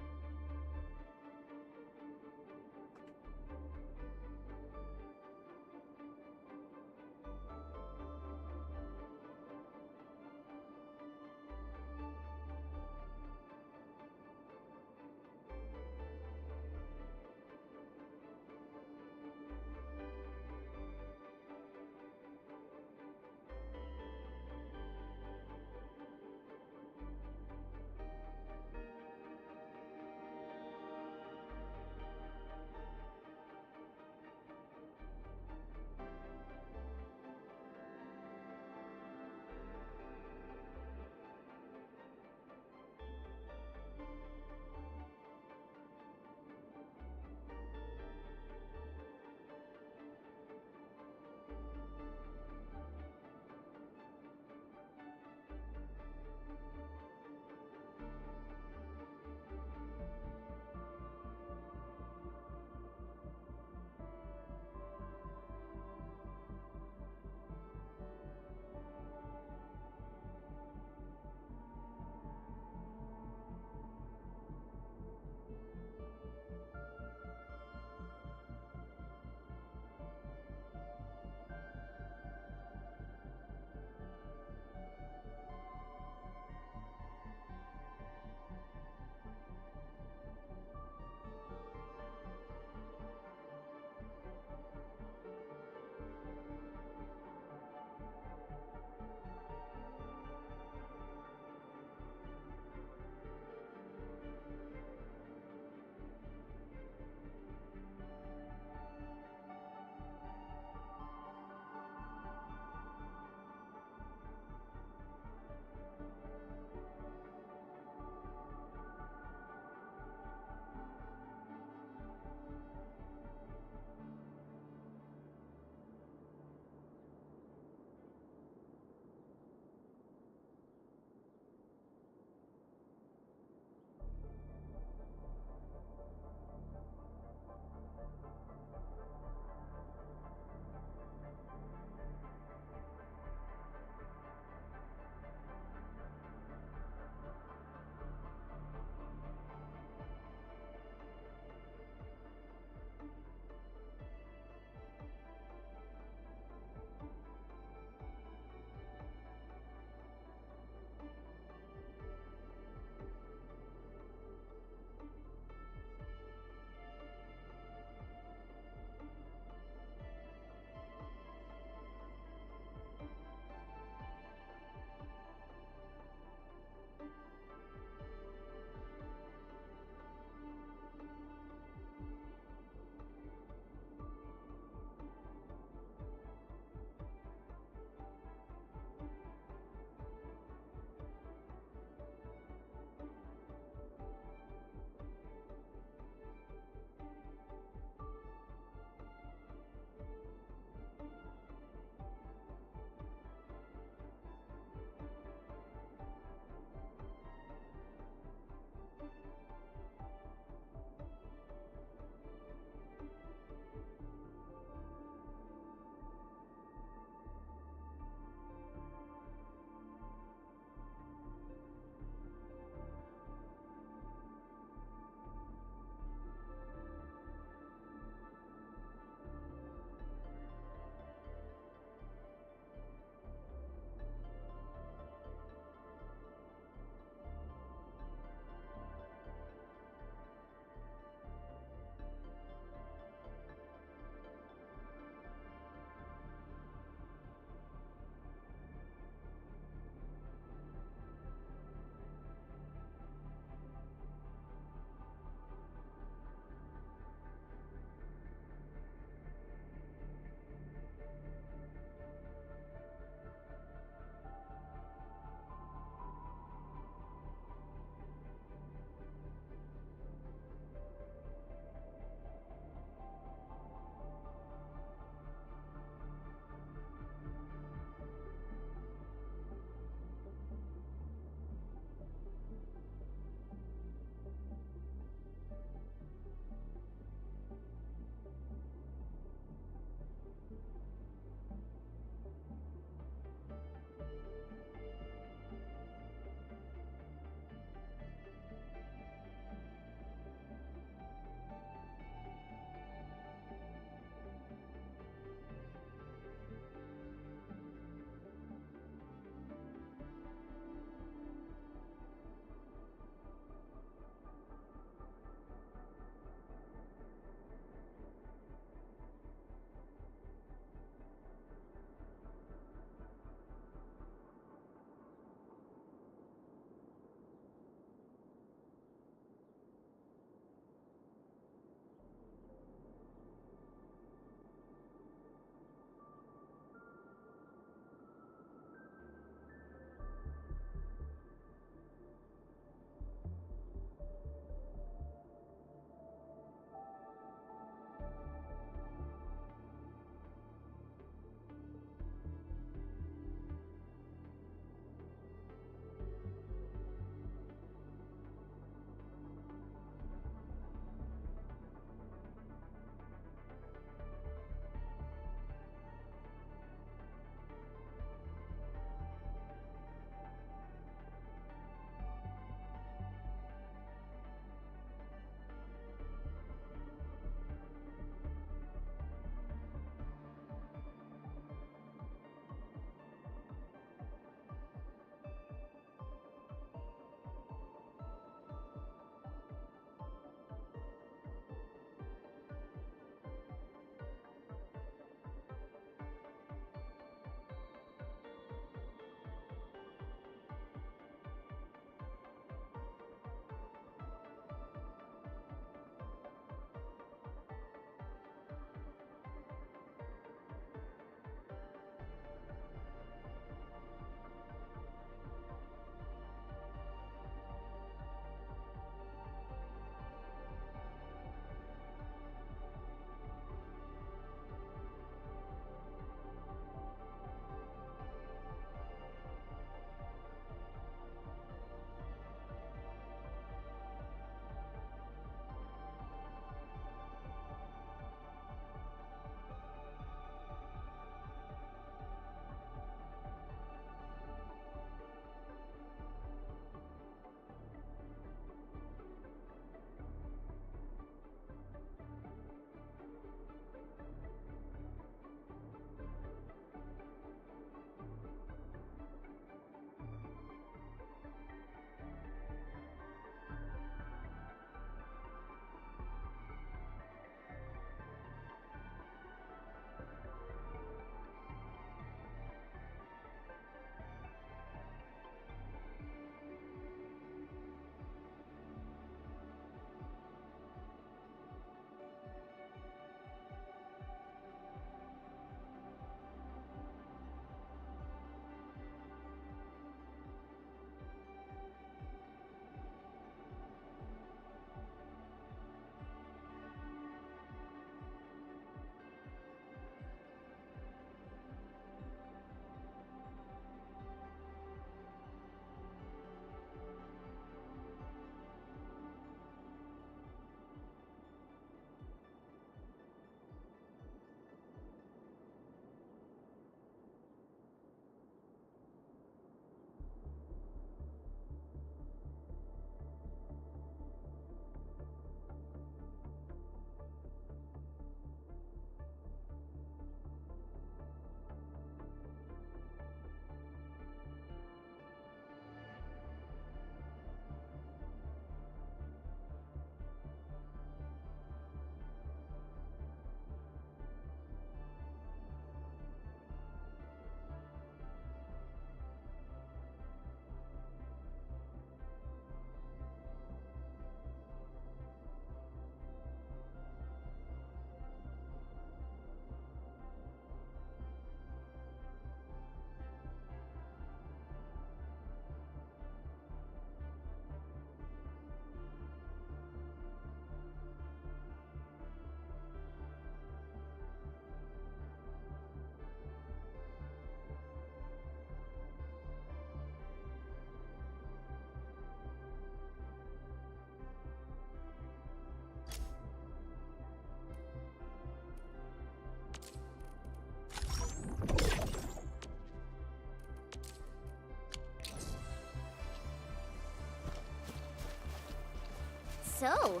So,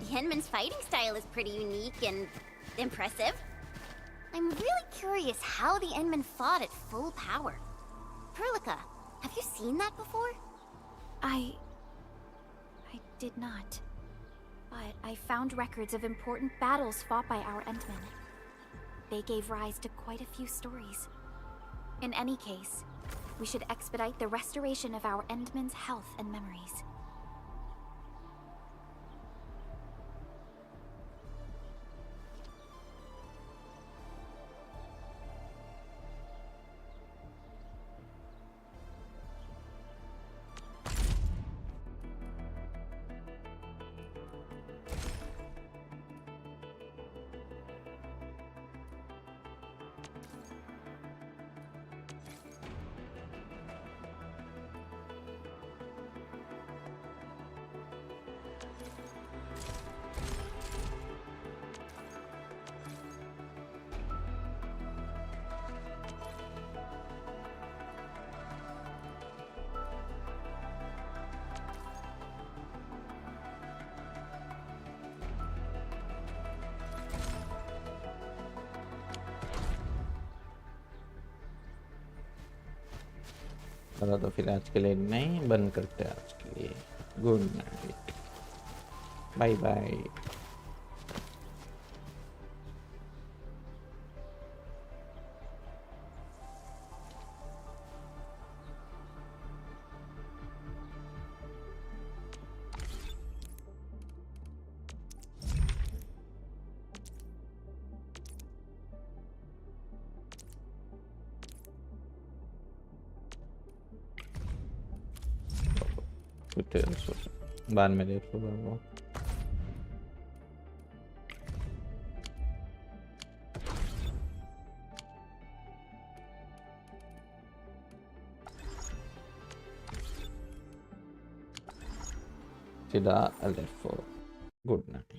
the Endman's fighting style is pretty unique and impressive. I'm really curious how the Endman fought at full power. Perlica, have you seen that before? I did not. But I found records of important battles fought by our Endmen. They gave rise to quite a few stories. In any case, we should expedite the restoration of our Endmen's health and memories. चलो तो फिर आज के लिए नहीं, बंद करते हैं आज के लिए। Good night, bye bye. बाद में देख लूँगा वो। सीधा L4। Good night.